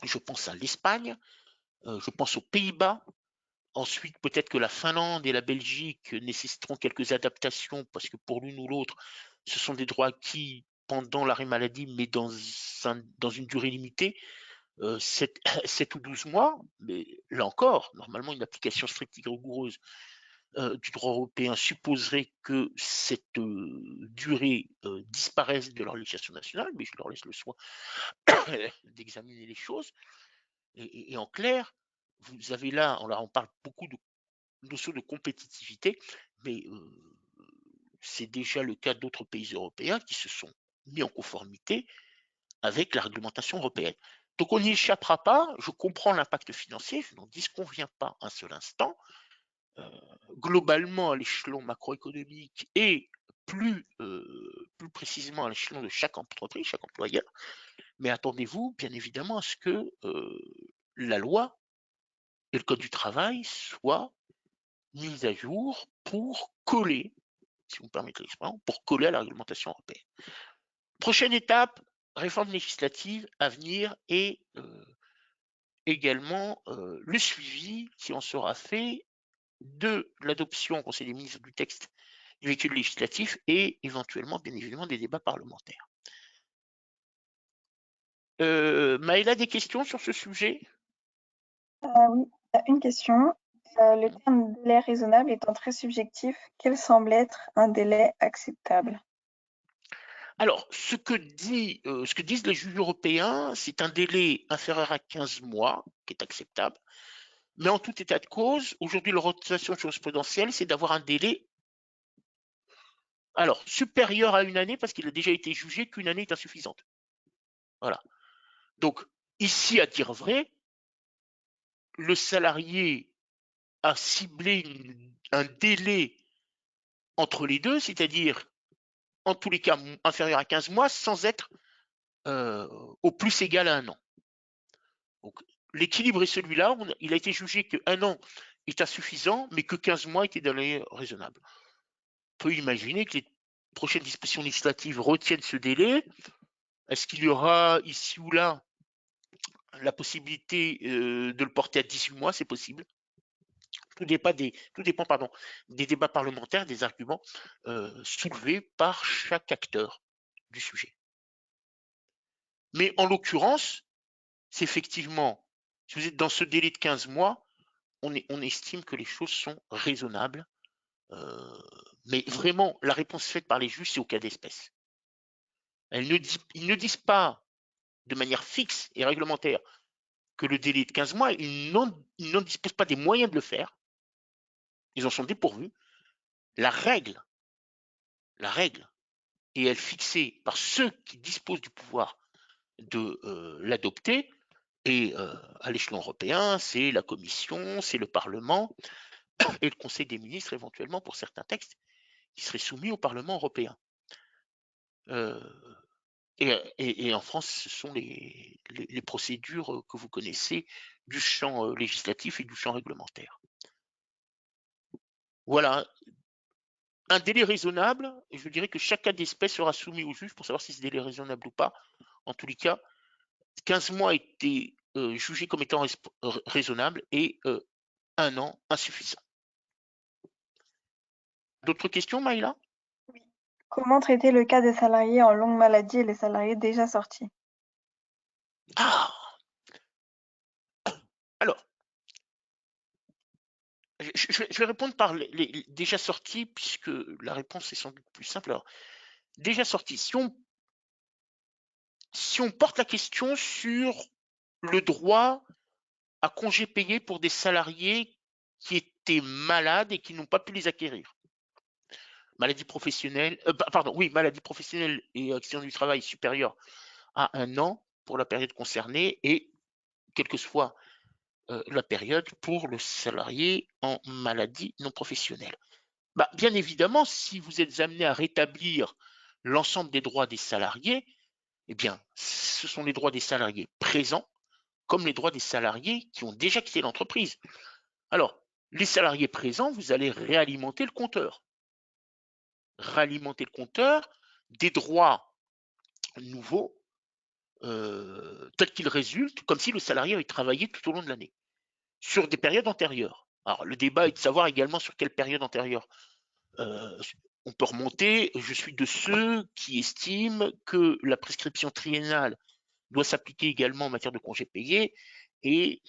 Je pense à l'Espagne, je pense aux Pays-Bas. Ensuite, peut-être que la Finlande et la Belgique nécessiteront quelques adaptations parce que pour l'une ou l'autre, ce sont des droits acquis pendant l'arrêt maladie, mais dans une durée limitée, 7, 7 ou 12 mois. Mais là encore, normalement, une application stricte et rigoureuse du droit européen supposerait que cette durée disparaisse de leur législation nationale, mais je leur laisse le soin d'examiner les choses. Et en clair, vous avez là, on parle beaucoup de notion de compétitivité, mais c'est déjà le cas d'autres pays européens qui se sont mis en conformité avec la réglementation européenne. Donc on n'y échappera pas, je comprends l'impact financier, je n'en disconviens pas un seul instant. Globalement, à l'échelon macroéconomique et plus précisément à l'échelon de chaque entreprise, chaque employeur, mais attendez-vous bien évidemment à ce que la loi et le code du travail soient mises à jour pour coller, si vous me permettez l'expression, pour coller à la réglementation européenne. Prochaine étape, réforme législative à venir et également le suivi qui en sera fait de l'adoption au Conseil des ministres du texte du véhicule législatif et éventuellement, bien évidemment, des débats parlementaires. Maëla, des questions sur ce sujet? Oui, une question. Le terme délai raisonnable étant très subjectif, quel semble être un délai acceptable? Alors, ce que disent les juges européens, c'est un délai inférieur à 15 mois, qui est acceptable. Mais en tout état de cause, aujourd'hui, l'orientation jurisprudentielle, c'est d'avoir un délai supérieur à une année, parce qu'il a déjà été jugé qu'une année est insuffisante. Voilà. Donc, ici, à dire vrai, le salarié a ciblé un délai entre les deux, c'est-à-dire, en tous les cas, inférieur à 15 mois, sans être au plus égal à un an. Donc, l'équilibre est celui-là. Il a été jugé qu'un an est insuffisant, mais que 15 mois était d'un délai raisonnable. On peut imaginer que les prochaines dispositions législatives retiennent ce délai. Est-ce qu'il y aura ici ou là la possibilité de le porter à 18 mois? C'est possible. Tout dépend des débats parlementaires, des arguments soulevés par chaque acteur du sujet. Mais en l'occurrence, c'est effectivement, si vous êtes dans ce délai de 15 mois, on estime que les choses sont raisonnables. Mais vraiment, la réponse faite par les juges, c'est au cas d'espèce. Ils ne disent pas de manière fixe et réglementaire que le délai est de 15 mois, ils n'en disposent pas des moyens de le faire. Ils en sont dépourvus. La règle, et elle fixée par ceux qui disposent du pouvoir de l'adopter, et à l'échelon européen, c'est la Commission, c'est le Parlement et le Conseil des ministres éventuellement pour certains textes qui seraient soumis au Parlement européen. Et en France, ce sont les procédures que vous connaissez du champ législatif et du champ réglementaire. Voilà, un délai raisonnable, et je dirais que chaque cas d'espèce sera soumis au juge pour savoir si ce délai est raisonnable ou pas. En tous les cas, 15 mois a été jugé comme étant raisonnable et un an insuffisant. D'autres questions, Maïla? Oui. Comment traiter le cas des salariés en longue maladie et les salariés déjà sortis? Ah, alors, je vais répondre par les déjà sortis, puisque la réponse est sans doute plus simple. Alors, déjà sortis, si on porte la question sur le droit à congé payé pour des salariés qui étaient malades et qui n'ont pas pu les acquérir. Maladie professionnelle, maladie professionnelle et accident du travail supérieur à un an pour la période concernée et quelle que soit la période pour le salarié en maladie non professionnelle. Bien évidemment, si vous êtes amené à rétablir l'ensemble des droits des salariés, eh bien, ce sont les droits des salariés présents comme les droits des salariés qui ont déjà quitté l'entreprise. Alors, les salariés présents, vous allez réalimenter le compteur. Réalimenter le compteur des droits nouveaux tels qu'ils résultent, comme si le salarié avait travaillé tout au long de l'année, sur des périodes antérieures. Alors, le débat est de savoir également sur quelle période antérieure. On peut remonter, je suis de ceux qui estiment que la prescription triennale doit s'appliquer également en matière de congés payés et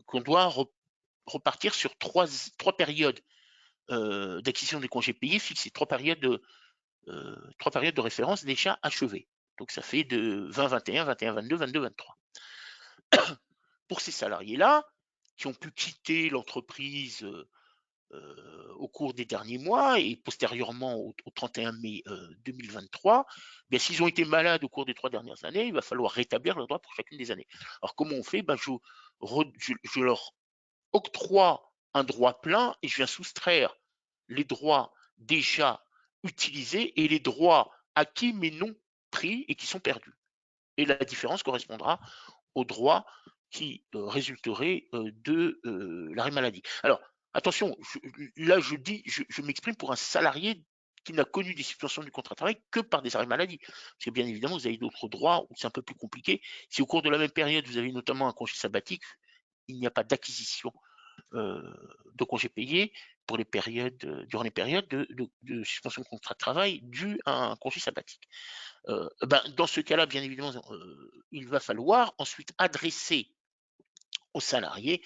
qu'on doit repartir sur trois périodes d'acquisition des congés payés fixées, trois périodes de référence déjà achevées. Donc ça fait de 20-21, 21-22, 22-23. Pour ces salariés-là, qui ont pu quitter l'entreprise au cours des derniers mois et postérieurement au 31 mai 2023, bien, s'ils ont été malades au cours des 3 dernières années, il va falloir rétablir leurs droits pour chacune des années. Alors comment on fait? Je leur octroie un droit plein et je viens soustraire les droits déjà utilisés et les droits acquis mais non pris et qui sont perdus. Et la différence correspondra aux droits qui résulteraient de l'arrêt maladie. Alors, Attention, là je m'exprime pour un salarié qui n'a connu des situations du contrat de travail que par des arrêts maladie. Parce que bien évidemment, vous avez d'autres droits où c'est un peu plus compliqué. Si au cours de la même période, vous avez notamment un congé sabbatique, il n'y a pas d'acquisition de congés payés pour les périodes, durant les périodes de suspension de contrat de travail dû à un congé sabbatique. Dans ce cas-là, bien évidemment, il va falloir ensuite adresser aux salariés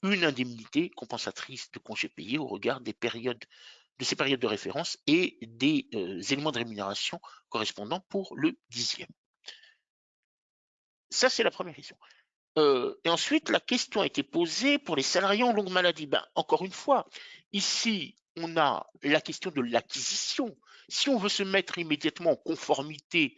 une indemnité compensatrice de congés payés au regard de ces périodes de référence et des éléments de rémunération correspondants pour le 10e. Ça, c'est la première question. Et ensuite, la question a été posée pour les salariés en longue maladie. Encore une fois, ici, on a la question de l'acquisition. Si on veut se mettre immédiatement en conformité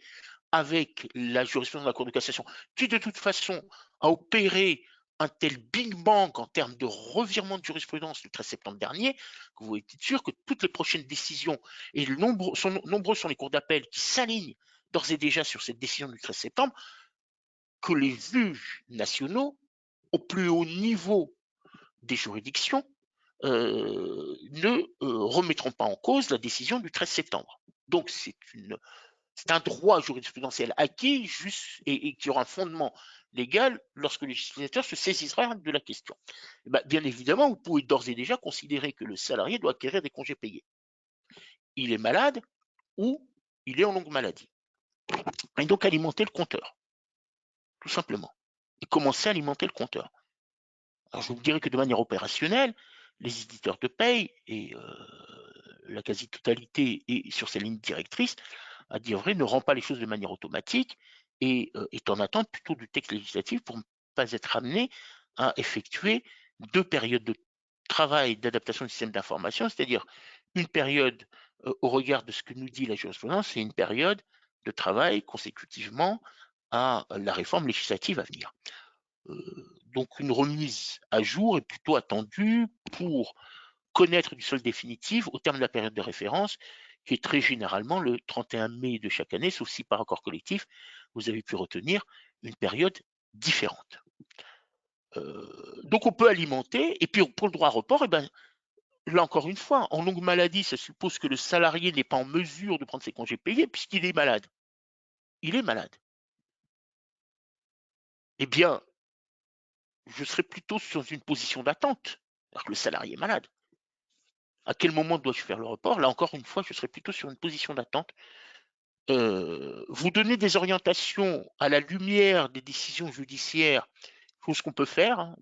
avec la jurisprudence de la Cour de cassation, qui de toute façon a opéré un tel Big Bang en termes de revirement de jurisprudence le 13 septembre dernier, que vous êtes sûr que toutes les prochaines décisions, et nombreux sont les cours d'appel qui s'alignent d'ores et déjà sur cette décision du 13 septembre, que les juges nationaux, au plus haut niveau des juridictions, ne remettront pas en cause la décision du 13 septembre. Donc c'est un droit jurisprudentiel acquis et qui aura un fondement légal lorsque le législateur se saisira de la question. Bien évidemment, vous pouvez d'ores et déjà considérer que le salarié doit acquérir des congés payés. Il est malade ou il est en longue maladie. Et donc alimenter le compteur, tout simplement. Et commencer à alimenter le compteur. Alors je vous dirais que de manière opérationnelle, les éditeurs de paye et la quasi-totalité est sur ces lignes directrices, à dire vrai, ne rend pas les choses de manière automatique et est en attente plutôt du texte législatif pour ne pas être amené à effectuer 2 périodes de travail d'adaptation du système d'information, c'est-à-dire une période au regard de ce que nous dit la jurisprudence et une période de travail consécutivement à la réforme législative à venir. Donc une remise à jour est plutôt attendue pour connaître du solde définitif au terme de la période de référence, qui est très généralement le 31 mai de chaque année, sauf si par accord collectif, vous avez pu retenir une période différente. Donc on peut alimenter, et puis pour le droit à report, là encore une fois, en longue maladie, ça suppose que le salarié n'est pas en mesure de prendre ses congés payés puisqu'il est malade. Il est malade. Eh bien, je serais plutôt sur une position d'attente, alors que le salarié est malade. À quel moment dois-je faire le report? Là encore une fois, je serais plutôt sur une position d'attente. Vous donner des orientations à la lumière des décisions judiciaires, chose qu'on peut faire, hein,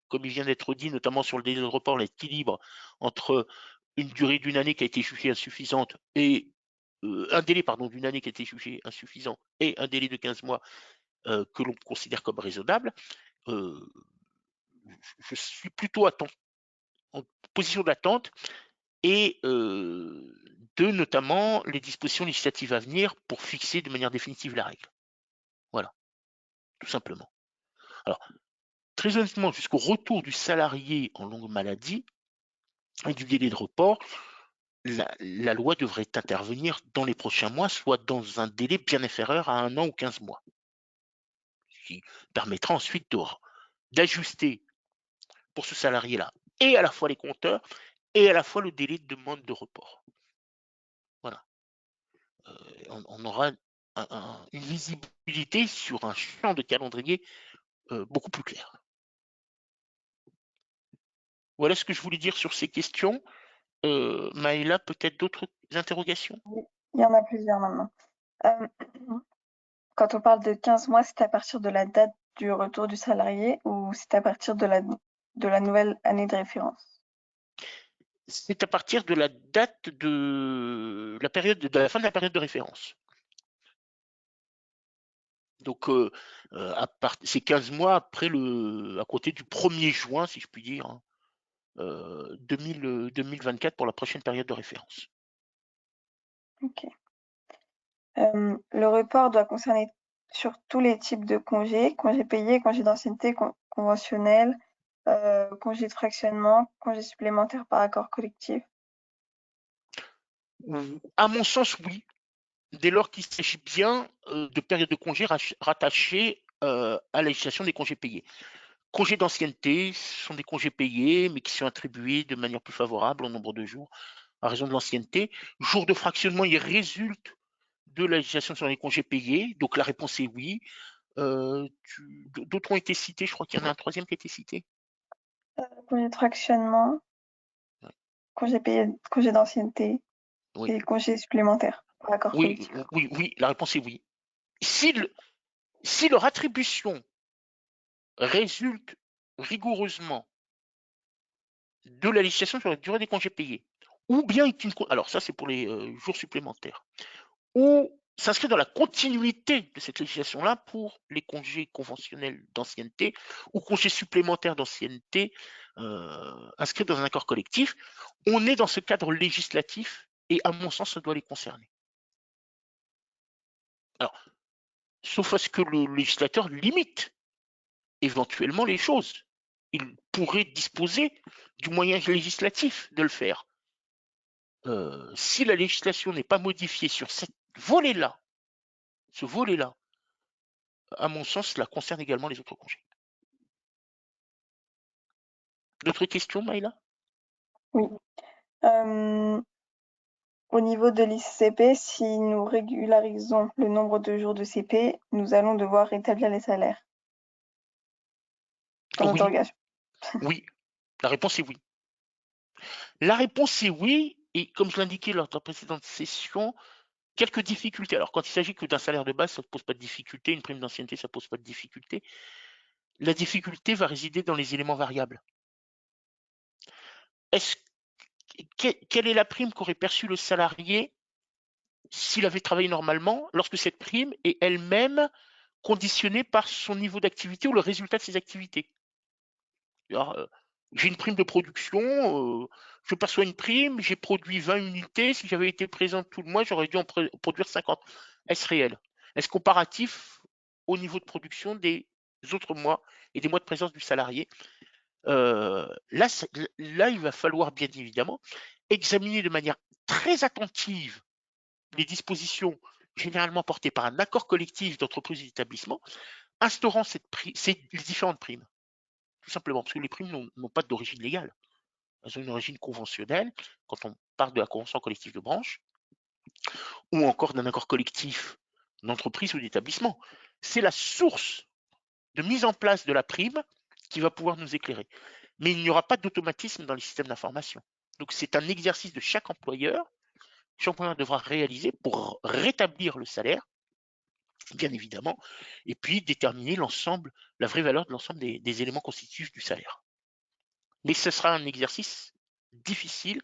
comme il vient d'être dit, notamment sur le délai de report, l'équilibre entre une durée d'une année qui a été jugée insuffisante et un délai pardon d'une année qui a été jugé insuffisant et un délai de 15 mois que l'on considère comme raisonnable. Euh, je suis plutôt en position d'attente et de notamment les dispositions législatives à venir pour fixer de manière définitive la règle. Voilà, tout simplement. Alors, très honnêtement, jusqu'au retour du salarié en longue maladie et du délai de report, la loi devrait intervenir dans les prochains mois, soit dans un délai bien inférieur à 1 an ou 15 mois, ce qui permettra ensuite d'ajuster pour ce salarié-là et à la fois les compteurs et à la fois le délai de demande de report. Voilà. On aura une visibilité sur un champ de calendrier beaucoup plus clair. Voilà ce que je voulais dire sur ces questions. Maëla, peut-être d'autres interrogations? Oui, il y en a plusieurs maintenant. Euh, Quand on parle de 15 mois, c'est à partir de la date du retour du salarié ou c'est à partir de la nouvelle année de référence? C'est à partir de la date de la période de la fin de la période de référence. Donc, c'est 15 mois après à compter du 1er juin, si je puis dire, hein, 2024 pour la prochaine période de référence. Ok. Le report doit concerner sur tous les types de congés, congés payés, congés d'ancienneté conventionnels, congés de fractionnement, congés supplémentaires par accord collectif. À mon sens, oui, dès lors qu'il s'agit bien de périodes de congés rattachées à la législation des congés payés. Congés d'ancienneté sont des congés payés, mais qui sont attribués de manière plus favorable au nombre de jours à raison de l'ancienneté. Jours de fractionnement, il résulte de la législation sur les congés payés. Donc la réponse est oui. D'autres ont été cités, je crois qu'il y en a un troisième qui a été cité. Congé de fractionnement, Ouais. congé d'ancienneté Oui. et congé supplémentaire par accord Oui, collectif. oui, oui, la réponse est oui. Si leur attribution résulte rigoureusement de la législation sur la durée des congés payés, ou bien est une, alors ça c'est pour les jours supplémentaires, ou s'inscrit dans la continuité de cette législation-là pour les congés conventionnels d'ancienneté ou congés supplémentaires d'ancienneté inscrits dans un accord collectif, on est dans ce cadre législatif et à mon sens, ça doit les concerner. Alors, sauf à ce que le législateur limite éventuellement les choses. Il pourrait disposer du moyen législatif de le faire. Si la législation n'est pas modifiée sur ce volet-là, à mon sens, cela concerne également les autres congés. D'autres questions, Maïla? Oui. Au niveau de l'ICP, si nous régularisons le nombre de jours de CP, nous allons devoir rétablir les salaires. Point Oui, d'interrogation. oui. La réponse est oui. La réponse est oui, et comme je l'indiquais lors de la précédente session, quelques difficultés. Alors, quand il s'agit que d'un salaire de base, ça ne pose pas de difficulté, une prime d'ancienneté, ça ne pose pas de difficulté. La difficulté va résider dans les éléments variables. Quelle est la prime qu'aurait perçue le salarié s'il avait travaillé normalement, lorsque cette prime est elle-même conditionnée par son niveau d'activité ou le résultat de ses activités? Alors, j'ai une prime de production, je perçois une prime, j'ai produit 20 unités, si j'avais été présent tout le mois, j'aurais dû en produire 50. Est-ce réel? Est-ce comparatif au niveau de production des autres mois et des mois de présence du salarié? Là, il va falloir bien évidemment examiner de manière très attentive les dispositions généralement portées par un accord collectif d'entreprise et d'établissement, instaurant ces différentes primes. Tout simplement, parce que les primes n'ont pas d'origine légale. Elles ont une origine conventionnelle, quand on parle de la convention collective de branche, ou encore d'un accord collectif d'entreprise ou d'établissement. C'est la source de mise en place de la prime qui va pouvoir nous éclairer. Mais il n'y aura pas d'automatisme dans les systèmes d'information. Donc c'est un exercice de chaque employeur que l'employeur devra réaliser pour rétablir le salaire, bien évidemment, et puis déterminer l'ensemble, la vraie valeur de l'ensemble des éléments constitutifs du salaire. Mais ce sera un exercice difficile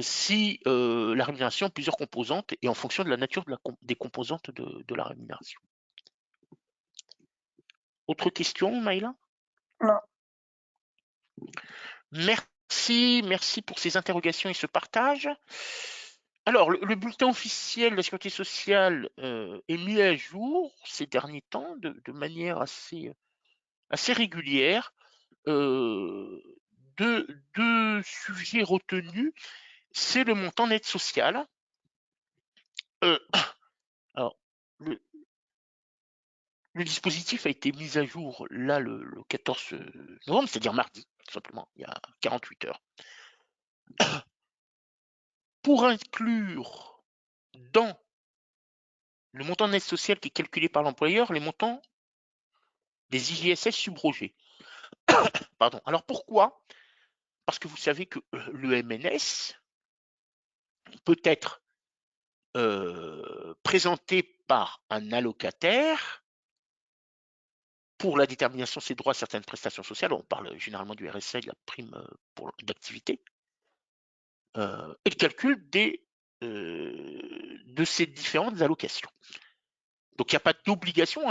si la rémunération a plusieurs composantes et en fonction de la nature des composantes de la rémunération. Autre question, Maïla? Non. Merci pour ces interrogations et ce partage. Alors, le bulletin officiel de la Sécurité sociale est mis à jour ces derniers temps de manière assez régulière. Deux sujets retenus, c'est le montant net social. Alors, le dispositif a été mis à jour là le 14 novembre, c'est-à-dire mardi, tout simplement, il y a 48 heures. Pour inclure dans le montant net social qui est calculé par l'employeur les montants des IGSS subrogés. Pardon. Alors pourquoi? Parce que vous savez que le MNS peut être présenté par un allocataire pour la détermination de ses droits à certaines prestations sociales. On parle généralement du RSA, de la prime d'activité, et le calcul de ces différentes allocations. Donc il n'y a pas d'obligation.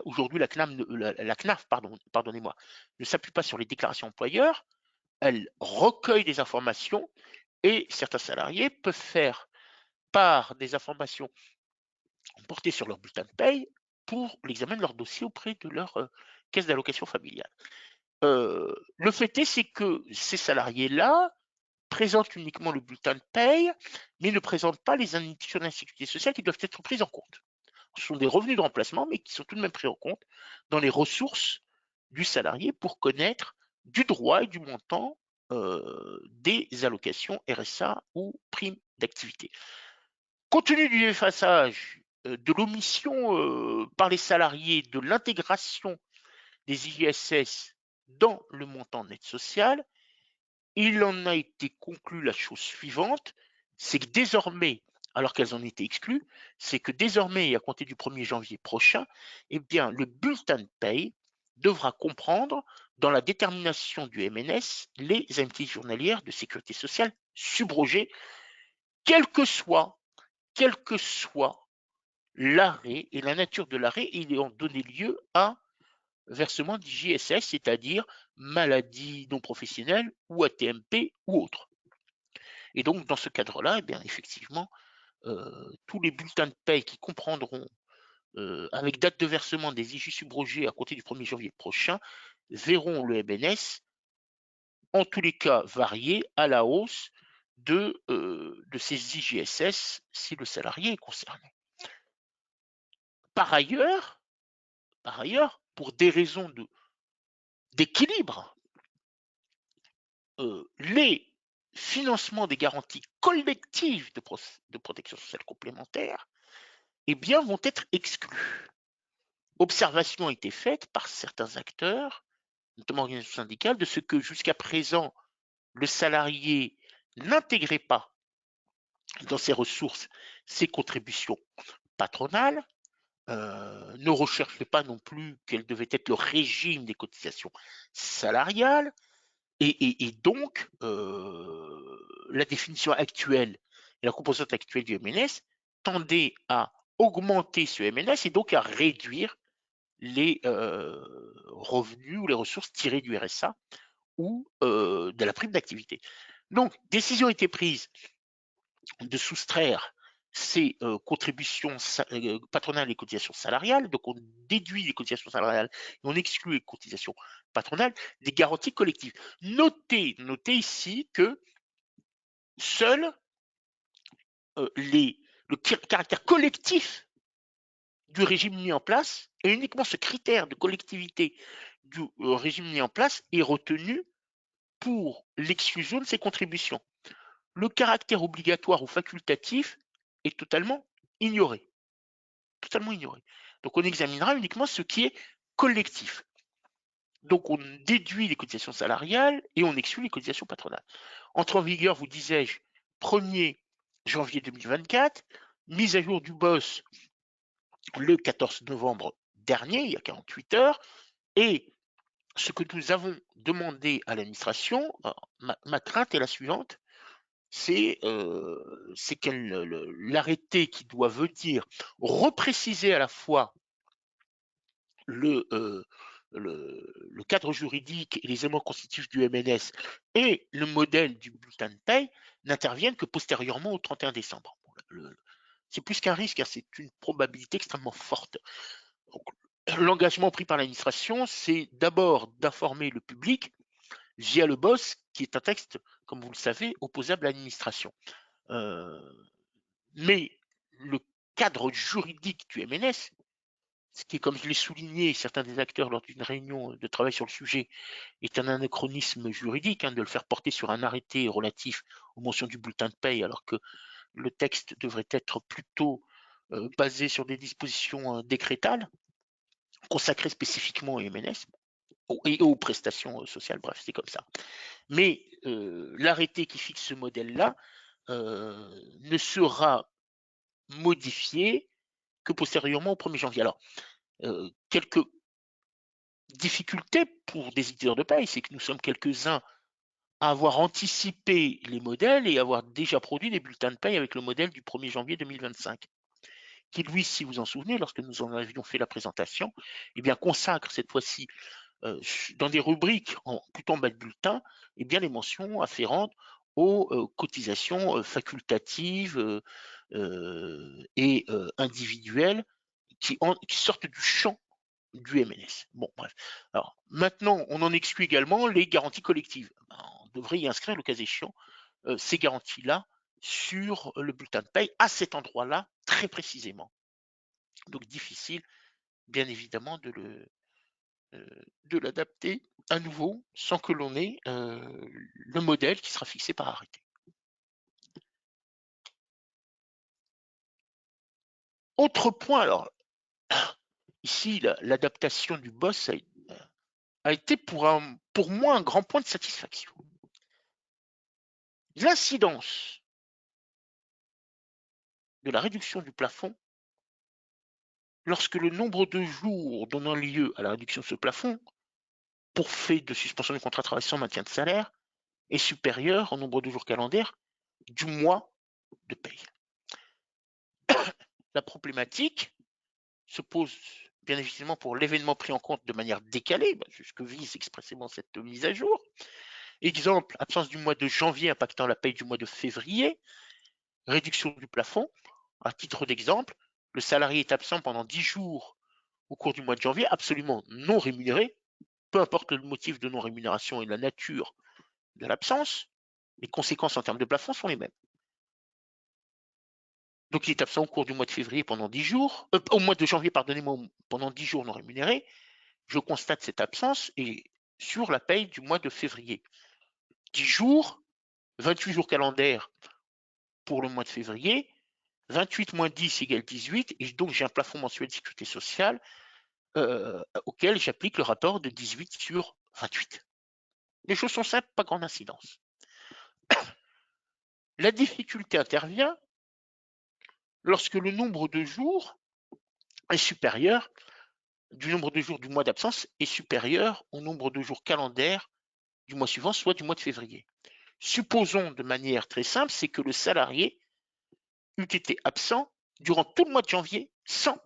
Aujourd'hui, la CNAF, pardonnez-moi, ne s'appuie pas sur les déclarations employeurs. Elle recueille des informations et certains salariés peuvent faire part des informations portées sur leur bulletin de paye pour l'examen de leur dossier auprès de leur caisse d'allocation familiale. Le fait est, c'est que ces salariés-là présentent uniquement le bulletin de paye, mais ne présentent pas les indemnités de la sécurité sociale qui doivent être prises en compte. Ce sont des revenus de remplacement, mais qui sont tout de même pris en compte dans les ressources du salarié pour connaître du droit et du montant des allocations RSA ou primes d'activité. Compte tenu du effaçage, de l'omission par les salariés de l'intégration des IGSS dans le montant net social, il en a été conclu la chose suivante, c'est que désormais, alors qu'elles en étaient exclues, c'est que désormais, à compter du 1er janvier prochain, eh bien, le bulletin de paye devra comprendre, dans la détermination du MNS, les indemnités journalières de sécurité sociale subrogées, quel que soit l'arrêt et la nature de l'arrêt ayant donné lieu à versement d'IGSS, c'est-à-dire maladie non professionnelle ou ATMP ou autre. Et donc, dans ce cadre-là, eh bien, effectivement, tous les bulletins de paye qui comprendront, avec date de versement des IJ subrogés à compter du 1er janvier prochain, verront le MNS, en tous les cas varier à la hausse de ces IGSS si le salarié est concerné. Par ailleurs, pour des raisons d'équilibre, les financements des garanties collectives de protection sociale complémentaire, eh bien, vont être exclus. Observation a été faite par certains acteurs, notamment organisations syndicales, de ce que jusqu'à présent, le salarié n'intégrait pas dans ses ressources ses contributions patronales, ne recherchait pas non plus quel devait être le régime des cotisations salariales, et donc la définition actuelle et la composante actuelle du MNS tendait à augmenter ce MNS et donc à réduire les revenus ou les ressources tirées du RSA ou de la prime d'activité. Donc, décision a été prise de soustraire ces contributions patronales et cotisations salariales. Donc, on déduit les cotisations salariales et on exclut les cotisations patronales des garanties collectives. Notez ici que seul le caractère collectif du régime mis en place et uniquement ce critère de collectivité du régime mis en place est retenu pour l'exclusion de ces contributions. Le caractère obligatoire ou facultatif est totalement ignoré. Totalement ignoré. Donc on examinera uniquement ce qui est collectif. Donc on déduit les cotisations salariales et on exclut les cotisations patronales. Entre en vigueur, vous disais-je, 1er janvier 2024, mise à jour du BOSS le 14 novembre dernier, il y a 48 heures, et ce que nous avons demandé à l'administration, ma crainte est la suivante, c'est l'arrêté qui doit venir repréciser à la fois le, cadre juridique et les éléments constitutifs du MNS et le modèle du bulletin de paye n'interviennent que postérieurement au 31 décembre. C'est plus qu'un risque, hein, c'est une probabilité extrêmement forte. L'engagement pris par l'administration, c'est d'abord d'informer le public via le BOSS, qui est un texte, comme vous le savez, opposable à l'administration. Mais le cadre juridique du MNS, ce qui est, comme je l'ai souligné, certains des acteurs lors d'une réunion de travail sur le sujet, est un anachronisme juridique, hein, de le faire porter sur un arrêté relatif aux mentions du bulletin de paye, alors que le texte devrait être plutôt basé sur des dispositions décrétales, consacrées spécifiquement au MNS et aux prestations sociales, bref, c'est comme ça. Mais l'arrêté qui fixe ce modèle-là ne sera modifié que postérieurement au 1er janvier. Alors, quelques difficultés pour des éditeurs de paye, c'est que nous sommes quelques-uns à avoir anticipé les modèles et avoir déjà produit des bulletins de paye avec le modèle du 1er janvier 2025, qui lui, si vous en souvenez, lorsque nous en avions fait la présentation, eh bien, consacre cette fois-ci dans des rubriques tout en bas de bulletin, eh bien, les mentions afférentes aux cotisations facultatives et individuelles qui sortent du champ du MNS. Bon, bref. Alors, maintenant, on en exclut également les garanties collectives. On devrait y inscrire, le cas échéant, ces garanties-là sur le bulletin de paye à cet endroit-là, très précisément. Donc, difficile, bien évidemment, de l'adapter à nouveau sans que l'on ait le modèle qui sera fixé par arrêté. Autre point, alors ici l'adaptation du boss a été pour moi un grand point de satisfaction. L'incidence de la réduction du plafond lorsque le nombre de jours donnant lieu à la réduction de ce plafond pour fait de suspension du contrat de travail sans maintien de salaire est supérieur au nombre de jours calendaires du mois de paye. La problématique se pose bien évidemment pour l'événement pris en compte de manière décalée, c'est ce que vise expressément cette mise à jour. Exemple, absence du mois de janvier impactant la paye du mois de février, réduction du plafond. À titre d'exemple, le salarié est absent pendant 10 jours au cours du mois de janvier, absolument non rémunéré, peu importe le motif de non-rémunération et la nature de l'absence, les conséquences en termes de plafond sont les mêmes. Donc il est absent au cours du mois de février pendant 10 jours, au mois de janvier, pardonnez-moi, pendant 10 jours non rémunérés. Je constate cette absence et sur la paye du mois de février. 10 jours, 28 jours calendaires pour le mois de février, 28 moins 10 égale 18, et donc j'ai un plafond mensuel de sécurité sociale auquel j'applique le rapport de 18 sur 28. Les choses sont simples, pas grande incidence. La difficulté intervient lorsque le nombre de jours est supérieur, du nombre de jours du mois d'absence est supérieur au nombre de jours calendaires du mois suivant, soit du mois de février. Supposons de manière très simple, c'est que le salarié eût été absent durant tout le mois de janvier sans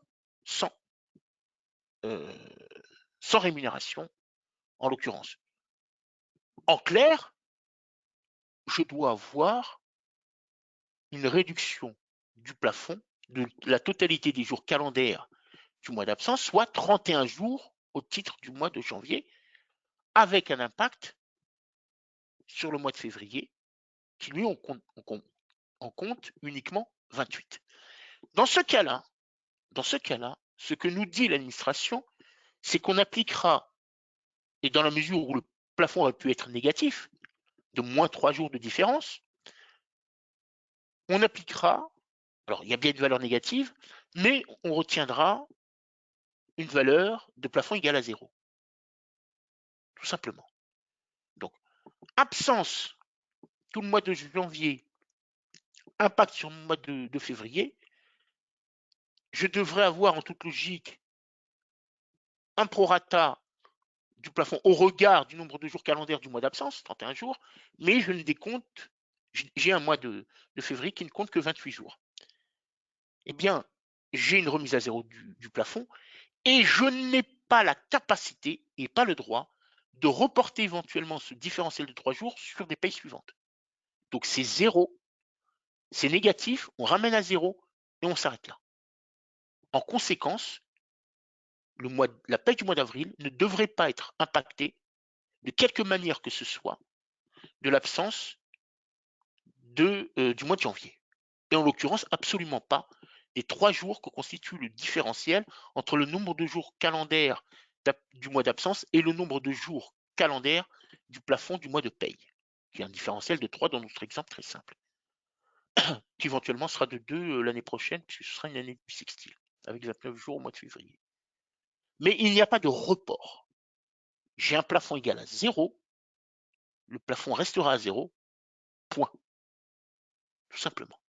rémunération, en l'occurrence. En clair, je dois avoir une réduction du plafond de la totalité des jours calendaires du mois d'absence, soit 31 jours au titre du mois de janvier, avec un impact sur le mois de février, qui lui en compte uniquement 28. Dans ce cas-là, ce que nous dit l'administration, c'est qu'on appliquera, et dans la mesure où le plafond aurait pu être négatif, de moins 3 jours de différence, on appliquera, alors il y a bien une valeur négative, mais on retiendra une valeur de plafond égale à 0. Tout simplement. Donc, absence tout le mois de janvier, impact sur le mois de février, je devrais avoir en toute logique un prorata du plafond au regard du nombre de jours calendaires du mois d'absence, 31 jours, mais je ne décompte, j'ai un mois de février qui ne compte que 28 jours. Eh bien, j'ai une remise à zéro du plafond et je n'ai pas la capacité et pas le droit de reporter éventuellement ce différentiel de 3 jours sur des payes suivantes. Donc c'est zéro, c'est négatif, on ramène à zéro et on s'arrête là. En conséquence, la paye du mois d'avril ne devrait pas être impactée de quelque manière que ce soit de l'absence du mois de janvier. Et en l'occurrence, absolument pas des 3 jours que constitue le différentiel entre le nombre de jours calendaires du mois d'absence et le nombre de jours calendaires du plafond du mois de paye, qui est un différentiel de 3 dans notre exemple très simple, qui éventuellement sera de 2 l'année prochaine, puisque ce sera une année bissextile, avec 29 jours au mois de février. Mais il n'y a pas de report. J'ai un plafond égal à 0, le plafond restera à 0, point. Tout simplement.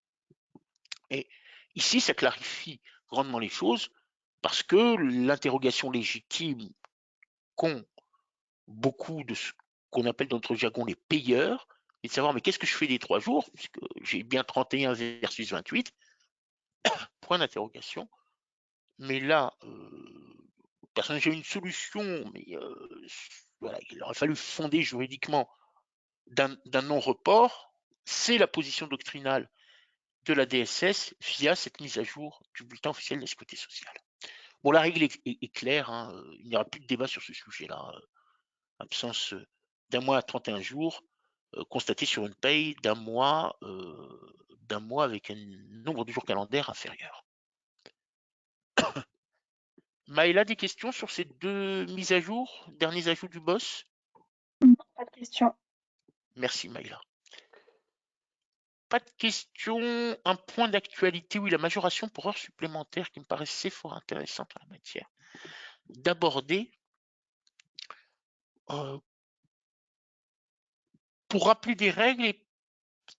Et ici, ça clarifie grandement les choses, parce que l'interrogation légitime qu'ont beaucoup de ce qu'on appelle dans notre jargon les payeurs, est de savoir mais qu'est-ce que je fais des 3 jours, puisque j'ai bien 31 versus 28, point d'interrogation. Mais là, personne n'a une solution, mais voilà, il aurait fallu fonder juridiquement d'un non-report, c'est la position doctrinale de la DSS via cette mise à jour du bulletin officiel de la sécurité sociale. Bon, la règle est claire, hein, il n'y aura plus de débat sur ce sujet-là. Absence d'un mois à 31 jours, constatée sur une paye d'un mois avec un nombre de jours calendaires inférieur. Maëla, des questions sur ces deux mises à jour, derniers ajouts du boss? Pas de question. Merci Maëla. Pas de questions. Un point d'actualité, oui, la majoration pour heures supplémentaires qui me paraissait fort intéressante en la matière d'aborder pour rappeler des règles et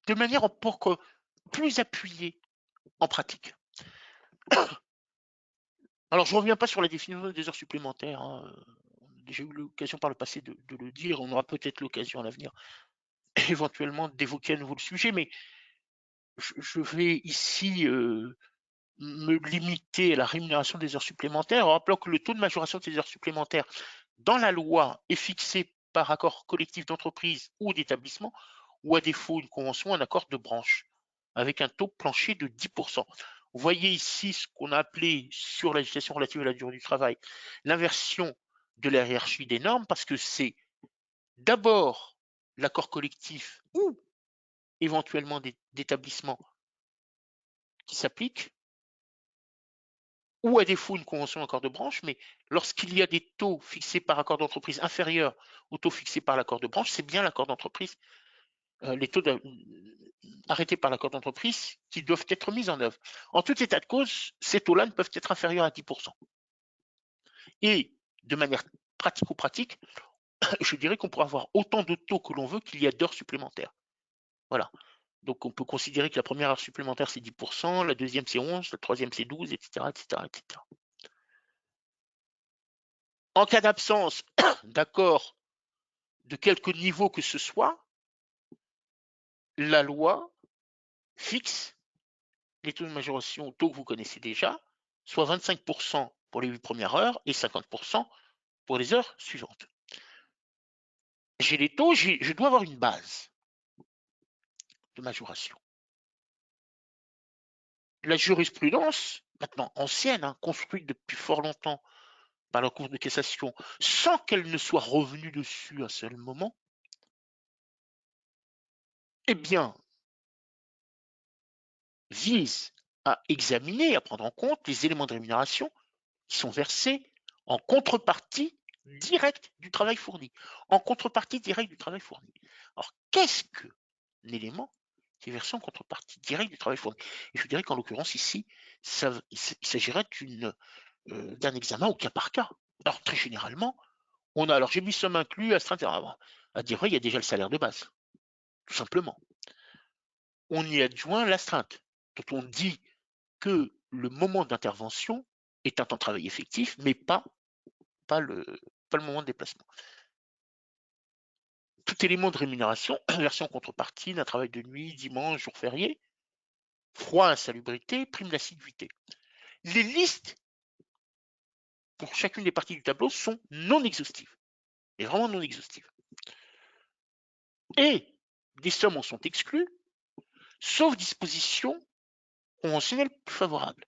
de manière pour que plus appuyée en pratique. Alors, je ne reviens pas sur la définition des heures supplémentaires. Hein. On a déjà eu l'occasion par le passé de le dire. On aura peut-être l'occasion à l'avenir, éventuellement, d'évoquer à nouveau le sujet. Mais je vais ici me limiter à la rémunération des heures supplémentaires en rappelant que le taux de majoration de ces heures supplémentaires dans la loi est fixé par accord collectif d'entreprise ou d'établissement, ou à défaut une convention, un accord de branche, avec un taux plancher de 10%. Vous voyez ici ce qu'on a appelé sur la législation relative à la durée du travail l'inversion de la hiérarchie des normes, parce que c'est d'abord l'accord collectif ou éventuellement d'établissement qui s'applique, ou à défaut une convention accord de branche, mais lorsqu'il y a des taux fixés par accord d'entreprise inférieurs aux taux fixés par l'accord de branche, c'est bien l'accord d'entreprise, les taux arrêtés par l'accord d'entreprise qui doivent être mis en œuvre. En tout état de cause, ces taux-là ne peuvent être inférieurs à 10%. Et de manière pratico-pratique, je dirais qu'on pourra avoir autant de taux que l'on veut qu'il y a d'heures supplémentaires. Voilà. Donc on peut considérer que la première heure supplémentaire c'est 10%, la deuxième c'est 11%, la troisième c'est 12%, etc., etc., etc. En cas d'absence d'accord de quelque niveau que ce soit, la loi fixe les taux de majoration au taux que vous connaissez déjà, soit 25% pour les 8 premières heures et 50% pour les heures suivantes. J'ai les taux, je dois avoir une base de majoration. La jurisprudence, maintenant ancienne, hein, construite depuis fort longtemps par la Cour de cassation, sans qu'elle ne soit revenue dessus un seul moment, eh bien, vise à examiner, à prendre en compte les éléments de rémunération qui sont versés en contrepartie directe du travail fourni. En contrepartie directe du travail fourni. Alors, qu'est-ce qu'un élément qui est versé en contrepartie directe du travail fourni? Et je dirais qu'en l'occurrence, ici, il s'agirait d'un examen au cas par cas. Alors, très généralement, on a, alors j'ai mis somme inclus, astreinte, à dire vrai, il y a déjà le salaire de base, tout simplement. On y adjoint l'astreinte, dont on dit que le moment d'intervention est un temps de travail effectif, mais pas le moment de déplacement. Tout élément de rémunération, version contrepartie d'un travail de nuit, dimanche, jour férié, froid, insalubrité, prime d'assiduité. Les listes pour chacune des parties du tableau sont non exhaustives, et vraiment non exhaustives. Et des sommes en sont exclues, sauf dispositions conventionnelles plus favorables.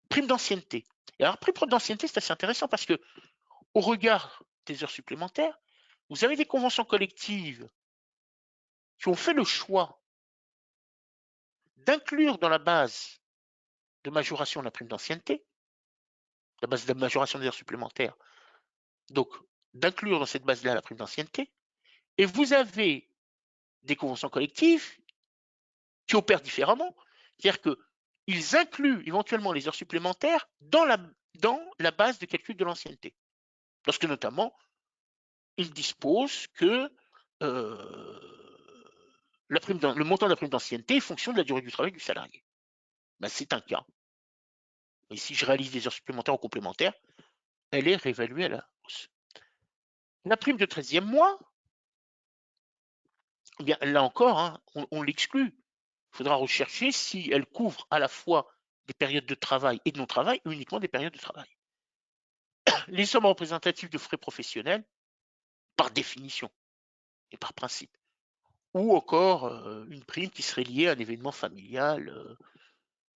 Prime d'ancienneté. Et alors, prime d'ancienneté, c'est assez intéressant parce que, au regard des heures supplémentaires, vous avez des conventions collectives qui ont fait le choix d'inclure dans la base de majoration de la prime d'ancienneté, la base de majoration des heures supplémentaires, donc d'inclure dans cette base-là la prime d'ancienneté, et vous avez des conventions collectives qui opèrent différemment, c'est-à-dire qu'ils incluent éventuellement les heures supplémentaires dans la base de calcul de l'ancienneté, lorsque notamment ils disposent que le montant de la prime d'ancienneté est fonction de la durée du travail du salarié. Ben, c'est un cas. Et si je réalise des heures supplémentaires ou complémentaires, elle est réévaluée à la hausse. La prime de 13e mois, eh bien, là encore, hein, on l'exclut. Il faudra rechercher si elle couvre à la fois des périodes de travail et de non-travail, ou uniquement des périodes de travail. Les sommes représentatives de frais professionnels, par définition et par principe, ou encore une prime qui serait liée à un événement familial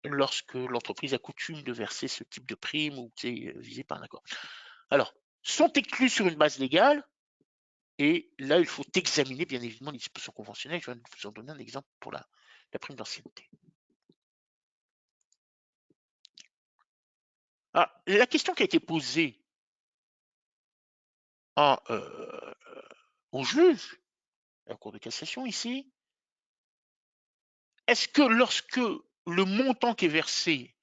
lorsque l'entreprise a coutume de verser ce type de prime ou c'est visé par un accord. Alors, sont exclus sur une base légale, et là, il faut examiner bien évidemment les dispositions conventionnelles. Je viens de vous en donner un exemple pour la prime d'ancienneté. Alors, la question qui a été posée au juge, à la Cour de cassation ici, est-ce que lorsque le montant qui est versé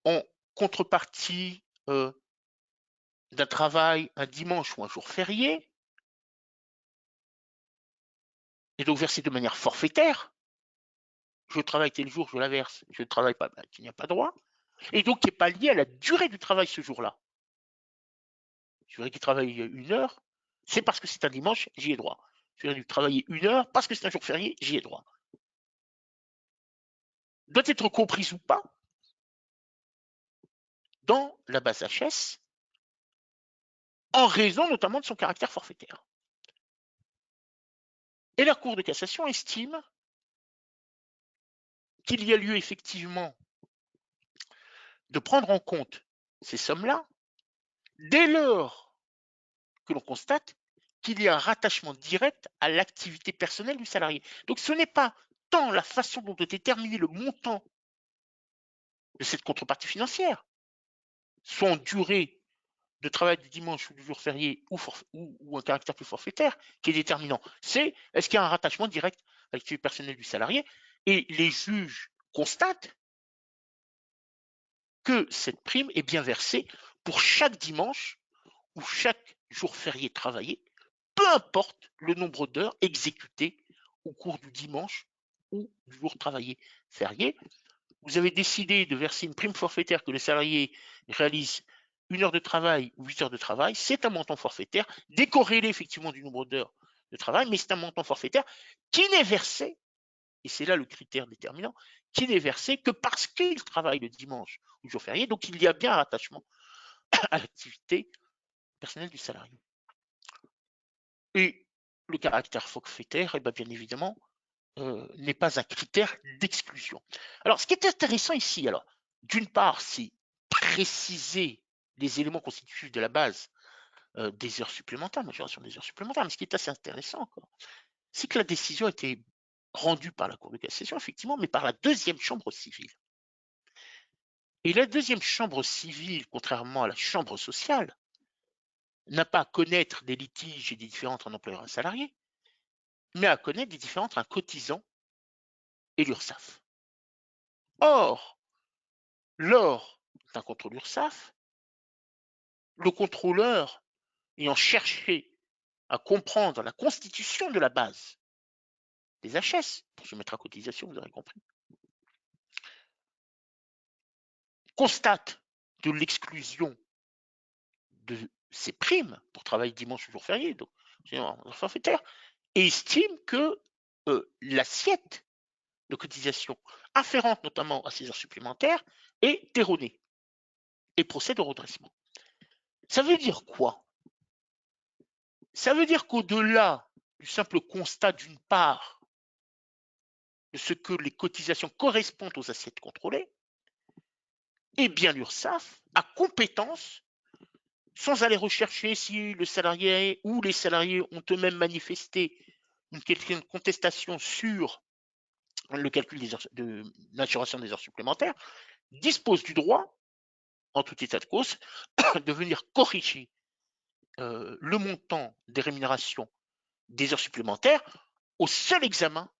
en contrepartie d'un travail un dimanche ou un jour férié est donc versé de manière forfaitaire, je travaille tel jour, je la verse, je ne travaille pas, ben, tu n'y as pas droit, et donc qui n'est pas lié à la durée du travail ce jour-là. Je voudrais qu'il travaille 1 heure, c'est parce que c'est un dimanche, j'y ai droit. Je voudrais lui travailler 1 heure, parce que c'est un jour férié, j'y ai droit. Doit être comprise ou pas dans la base HS, en raison notamment de son caractère forfaitaire. Et la Cour de cassation estime qu'il y a lieu effectivement de prendre en compte ces sommes-là dès lors que l'on constate qu'il y a un rattachement direct à l'activité personnelle du salarié. Donc ce n'est pas tant la façon dont est déterminé le montant de cette contrepartie financière, soit en durée de travail du dimanche ou du jour férié ou un caractère plus forfaitaire, qui est déterminant. C'est est-ce qu'il y a un rattachement direct à l'activité personnelle du salarié, et les juges constatent que cette prime est bien versée pour chaque dimanche ou chaque jour férié travaillé, peu importe le nombre d'heures exécutées au cours du dimanche ou du jour travaillé férié. Vous avez décidé de verser une prime forfaitaire que le salarié réalise 1 heure de travail ou 8 heures de travail, c'est un montant forfaitaire, décorrélé effectivement du nombre d'heures de travail, mais c'est un montant forfaitaire qui n'est versé, et c'est là le critère déterminant, qui n'est versé que parce qu'il travaille le dimanche ou le jour férié, donc il y a bien un attachement à l'activité personnelle du salarié. Et le caractère forfaitaire, eh bien évidemment, n'est pas un critère d'exclusion. Alors, ce qui est intéressant ici, alors, d'une part, c'est préciser les éléments constitutifs de la base des heures supplémentaires, majoration des heures supplémentaires, mais ce qui est assez intéressant encore, c'est que la décision a été rendue par la Cour de cassation, effectivement, mais par la deuxième chambre civile. Et la deuxième chambre civile, contrairement à la chambre sociale, n'a pas à connaître des litiges et des différends entre un employeur et un salarié, mais à connaître des différends entre un cotisant et l'URSSAF. Or, lors d'un contrôle URSSAF, le contrôleur ayant cherché à comprendre la constitution de la base des HS, pour se mettre à cotisation, vous aurez compris, constate de l'exclusion de ces primes pour travail dimanche ou jour férié, donc forfaitaire, et estime que l'assiette de cotisation afférente notamment à ces heures supplémentaires est erronée et procède au redressement. Ça veut dire quoi? Ça veut dire qu'au-delà du simple constat d'une part de ce que les cotisations correspondent aux assiettes contrôlées, eh bien l'URSSAF a compétence, sans aller rechercher si le salarié ou les salariés ont eux-mêmes manifesté une quelconque contestation sur le calcul de l'assuration des heures supplémentaires, dispose du droit, en tout état de cause, de venir corriger le montant des rémunérations des heures supplémentaires au seul examen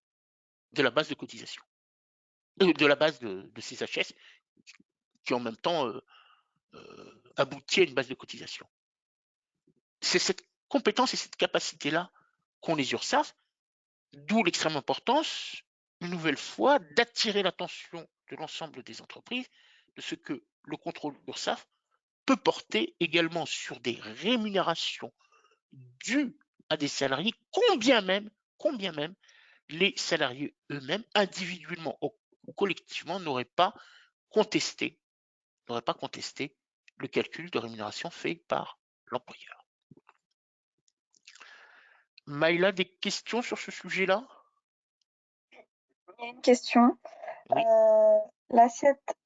de la base de cotisation, de la base de ces HS, qui en même temps aboutit à une base de cotisation. C'est cette compétence et cette capacité-là qu'ont les URSSAF, d'où l'extrême importance, une nouvelle fois, d'attirer l'attention de l'ensemble des entreprises de ce que le contrôle URSSAF peut porter également sur des rémunérations dues à des salariés, combien même les salariés eux-mêmes, individuellement ou collectivement, n'auraient pas contesté le calcul de rémunération fait par l'employeur. Maïla, des questions sur ce sujet-là? Il y a une question. Oui.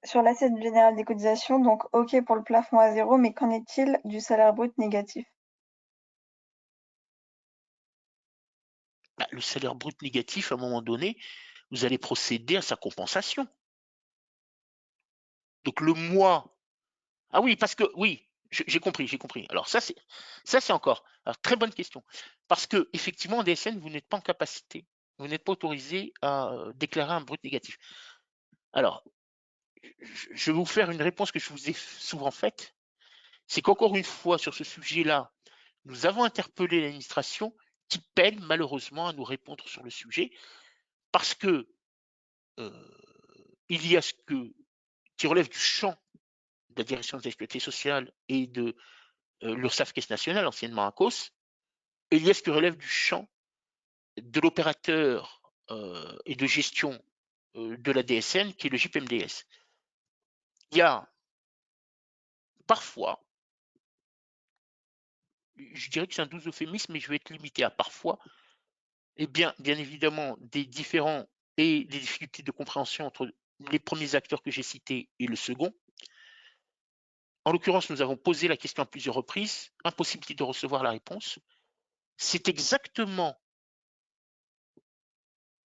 Sur l'assiette générale des cotisations, donc OK pour le plafond à 0, mais qu'en est-il du salaire brut négatif? Bah, le salaire brut négatif, à un moment donné, vous allez procéder à sa compensation. Donc le mois Ah oui, parce que oui, j'ai compris, j'ai compris. Alors ça c'est encore. Alors, très bonne question. Parce que effectivement, en DSN, vous n'êtes pas en capacité, vous n'êtes pas autorisé à déclarer un brut négatif. Alors, je vais vous faire une réponse que je vous ai souvent faite. C'est qu'encore une fois, sur ce sujet-là, nous avons interpellé l'administration qui peine malheureusement à nous répondre sur le sujet parce que il y a ce qui relève du champ de la direction des sécurité sociale et de l'URSSAF Caisse nationale, anciennement ACOS, et il y a ce qui relève du champ de l'opérateur et de gestion de la DSN, qui est le JPMDS. Il y a parfois, je dirais que c'est un doux euphémisme, mais je vais être limité à parfois, et bien évidemment, des différends et des difficultés de compréhension entre les premiers acteurs que j'ai cités et le second. En l'occurrence, nous avons posé la question à plusieurs reprises, impossibilité de recevoir la réponse. C'est exactement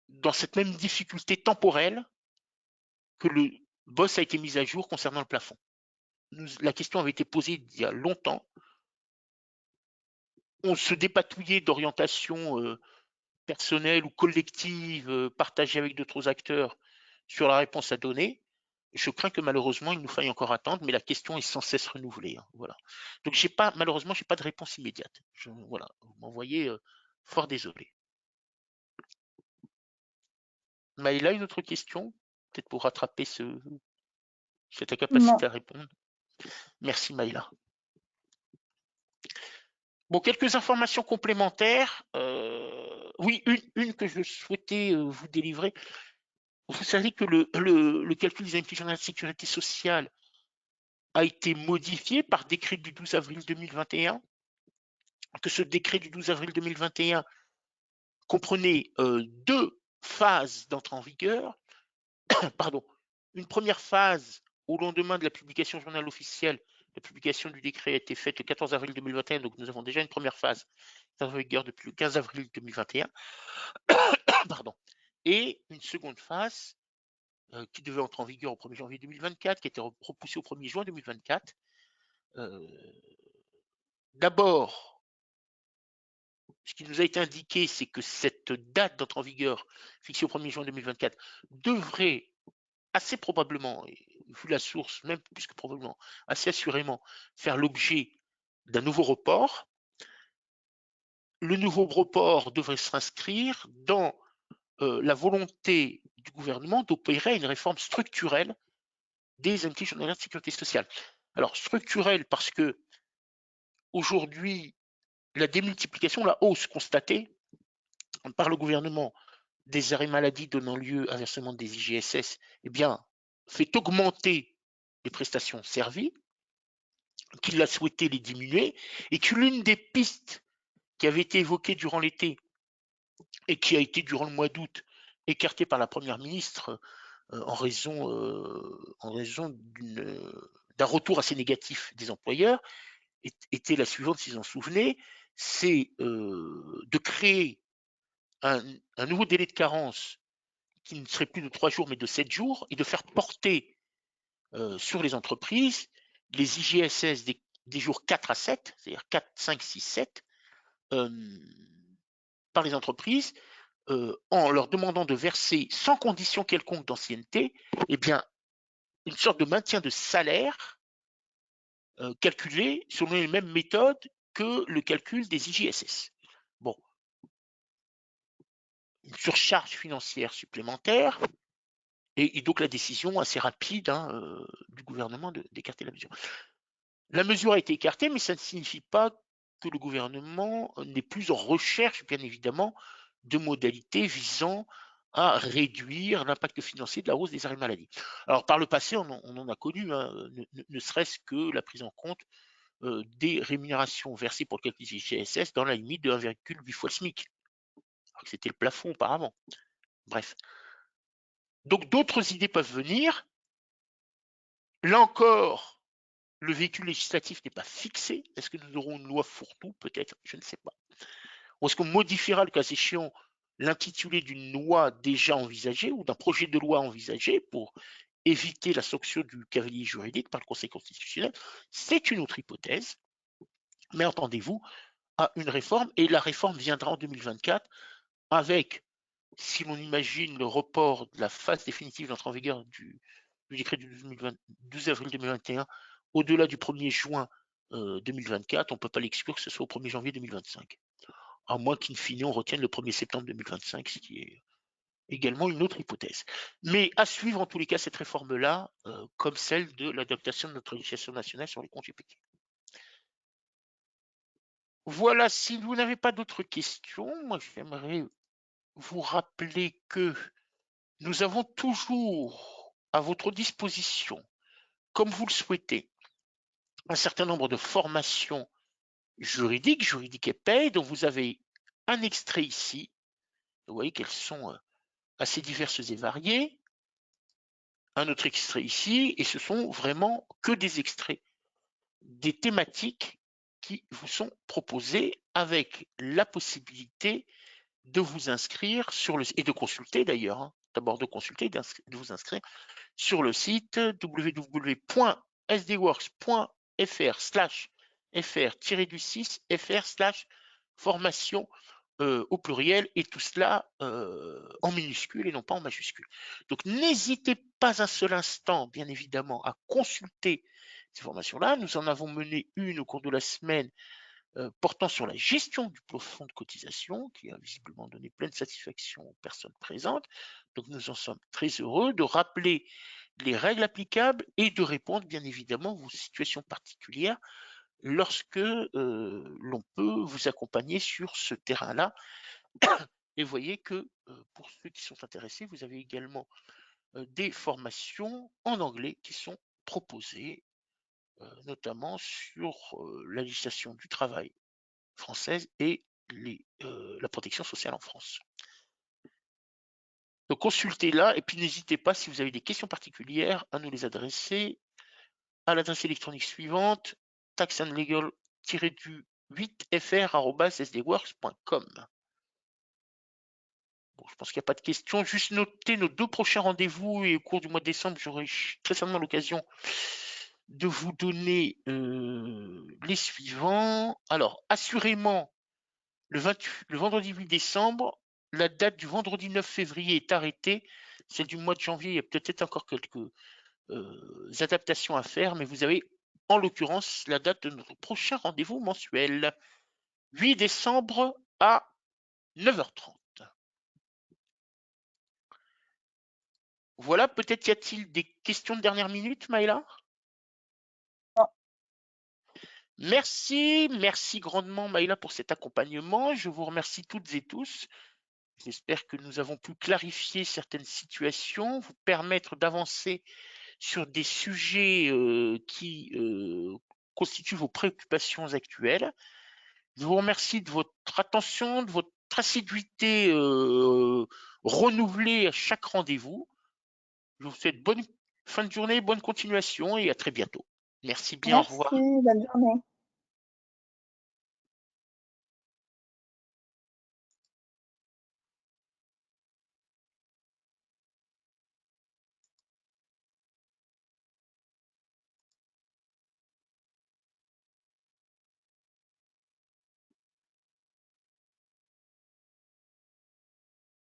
dans cette même difficulté temporelle que le boss a été mis à jour concernant le plafond. La question avait été posée il y a longtemps. On se dépatouillait d'orientations personnelles ou collectives partagées avec d'autres acteurs sur la réponse à donner. Je crains que malheureusement il nous faille encore attendre, mais la question est sans cesse renouvelée. Voilà. Donc malheureusement j'ai pas de réponse immédiate. Voilà, vous m'envoyez fort désolé. Maïla, une autre question, peut-être pour rattraper cette Non. incapacité à répondre. Merci Maïla. Bon, quelques informations complémentaires. Oui, une que je souhaitais vous délivrer. Vous savez que le calcul des indemnités journalières de sécurité sociale a été modifié par décret du 12 avril 2021, que ce décret du 12 avril 2021 comprenait deux phases d'entrée en vigueur. Pardon. Une première phase au lendemain de la publication journal officiel. La publication du décret a été faite le 14 avril 2021, donc nous avons déjà une première phase en vigueur depuis le 15 avril 2021. Pardon. Et une seconde phase qui devait entrer en vigueur au 1er janvier 2024, qui a été repoussée au 1er juin 2024. D'abord, ce qui nous a été indiqué, c'est que cette date d'entrée en vigueur, fixée au 1er juin 2024, devrait assez probablement, et vu la source, même plus que probablement, assez assurément, faire l'objet d'un nouveau report. Le nouveau report devrait s'inscrire dans la volonté du gouvernement d'opérer une réforme structurelle des indemnités journalières de sécurité sociale. Alors, structurelle parce que aujourd'hui, la démultiplication, la hausse constatée par le gouvernement des arrêts maladie donnant lieu à versement des IGSS, eh bien, fait augmenter les prestations servies, qu'il a souhaité les diminuer, et que l'une des pistes qui avait été évoquée durant l'été et qui a été durant le mois d'août écartée par la Première ministre en raison d'un retour assez négatif des employeurs, était la suivante, si vous en souvenez, c'est de créer un nouveau délai de carence qui ne serait plus de 3 jours mais de 7 jours et de faire porter sur les entreprises les IGSS des jours 4 à 7, c'est-à-dire 4, 5, 6, 7, par les entreprises en leur demandant de verser sans condition quelconque d'ancienneté, eh bien, une sorte de maintien de salaire calculé selon les mêmes méthodes que le calcul des IGSS. Bon, une surcharge financière supplémentaire et donc la décision assez rapide du gouvernement d'écarter la mesure. La mesure a été écartée, mais ça ne signifie pas que le gouvernement n'est plus en recherche, bien évidemment, de modalités visant à réduire l'impact financier de la hausse des arrêts maladie. Alors, par le passé, on en a connu, ne serait-ce que la prise en compte des rémunérations versées pour le calcul des IGSS dans la limite de 1,8 fois le SMIC, alors que c'était le plafond auparavant. Bref. Donc, d'autres idées peuvent venir. Là encore, le véhicule législatif n'est pas fixé. Est-ce que nous aurons une loi fourre-tout? Peut-être, je ne sais pas. Ou est-ce qu'on modifiera, le cas échéant, l'intitulé d'une loi déjà envisagée ou d'un projet de loi envisagé pour éviter la sanction du cavalier juridique par le Conseil constitutionnel. C'est une autre hypothèse, mais entendez-vous à une réforme, et la réforme viendra en 2024 avec, si l'on imagine le report de la phase définitive d'entrée en vigueur du décret du 12 avril 2021 au-delà du 1er juin 2024, on ne peut pas l'exclure que ce soit au 1er janvier 2025. À moins qu'in fine on retienne le 1er septembre 2025, ce qui est également une autre hypothèse. Mais à suivre en tous les cas cette réforme-là, comme celle de l'adaptation de notre législation nationale sur les congés payés. Voilà, si vous n'avez pas d'autres questions, moi j'aimerais vous rappeler que nous avons toujours à votre disposition, comme vous le souhaitez, un certain nombre de formations juridiques et paye, dont vous avez un extrait ici. Vous voyez qu'elles sont assez diverses et variées. Un autre extrait ici, et ce sont vraiment que des extraits, des thématiques qui vous sont proposées avec la possibilité de vous inscrire sur le et de consulter d'ailleurs, hein, d'abord de consulter, de vous inscrire sur le site www.sdworks.fr/fr-du6fr/formation au pluriel, et tout cela en minuscule et non pas en majuscule. Donc n'hésitez pas un seul instant, bien évidemment, à consulter ces formations-là. Nous en avons mené une au cours de la semaine portant sur la gestion du plafond de cotisation, qui a visiblement donné pleine satisfaction aux personnes présentes. Donc nous en sommes très heureux de rappeler les règles applicables et de répondre bien évidemment à vos situations particulières lorsque l'on peut vous accompagner sur ce terrain-là. Et voyez que pour ceux qui sont intéressés, vous avez également des formations en anglais qui sont proposées, notamment sur la législation du travail française et la protection sociale en France. Donc consultez-la, et puis n'hésitez pas, si vous avez des questions particulières, à nous les adresser à l'adresse électronique suivante, taxandlegal-8fr@sdworks.com. Bon, je pense qu'il n'y a pas de questions. Juste noter nos 2 prochains rendez-vous, et au cours du mois de décembre, j'aurai très certainement l'occasion de vous donner les suivants. Alors, assurément, le vendredi 8 décembre, la date du vendredi 9 février est arrêtée. Celle du mois de janvier, il y a peut-être encore quelques adaptations à faire, mais vous avez en l'occurrence la date de notre prochain rendez-vous mensuel. 8 décembre à 9h30. Voilà, peut-être y a-t-il des questions de dernière minute, Maëla? Non. Merci grandement, Maëla, pour cet accompagnement. Je vous remercie toutes et tous. J'espère que nous avons pu clarifier certaines situations, vous permettre d'avancer sur des sujets qui constituent vos préoccupations actuelles. Je vous remercie de votre attention, de votre assiduité renouvelée à chaque rendez-vous. Je vous souhaite bonne fin de journée, bonne continuation, et à très bientôt. Merci bien, au revoir. Merci, bonne journée.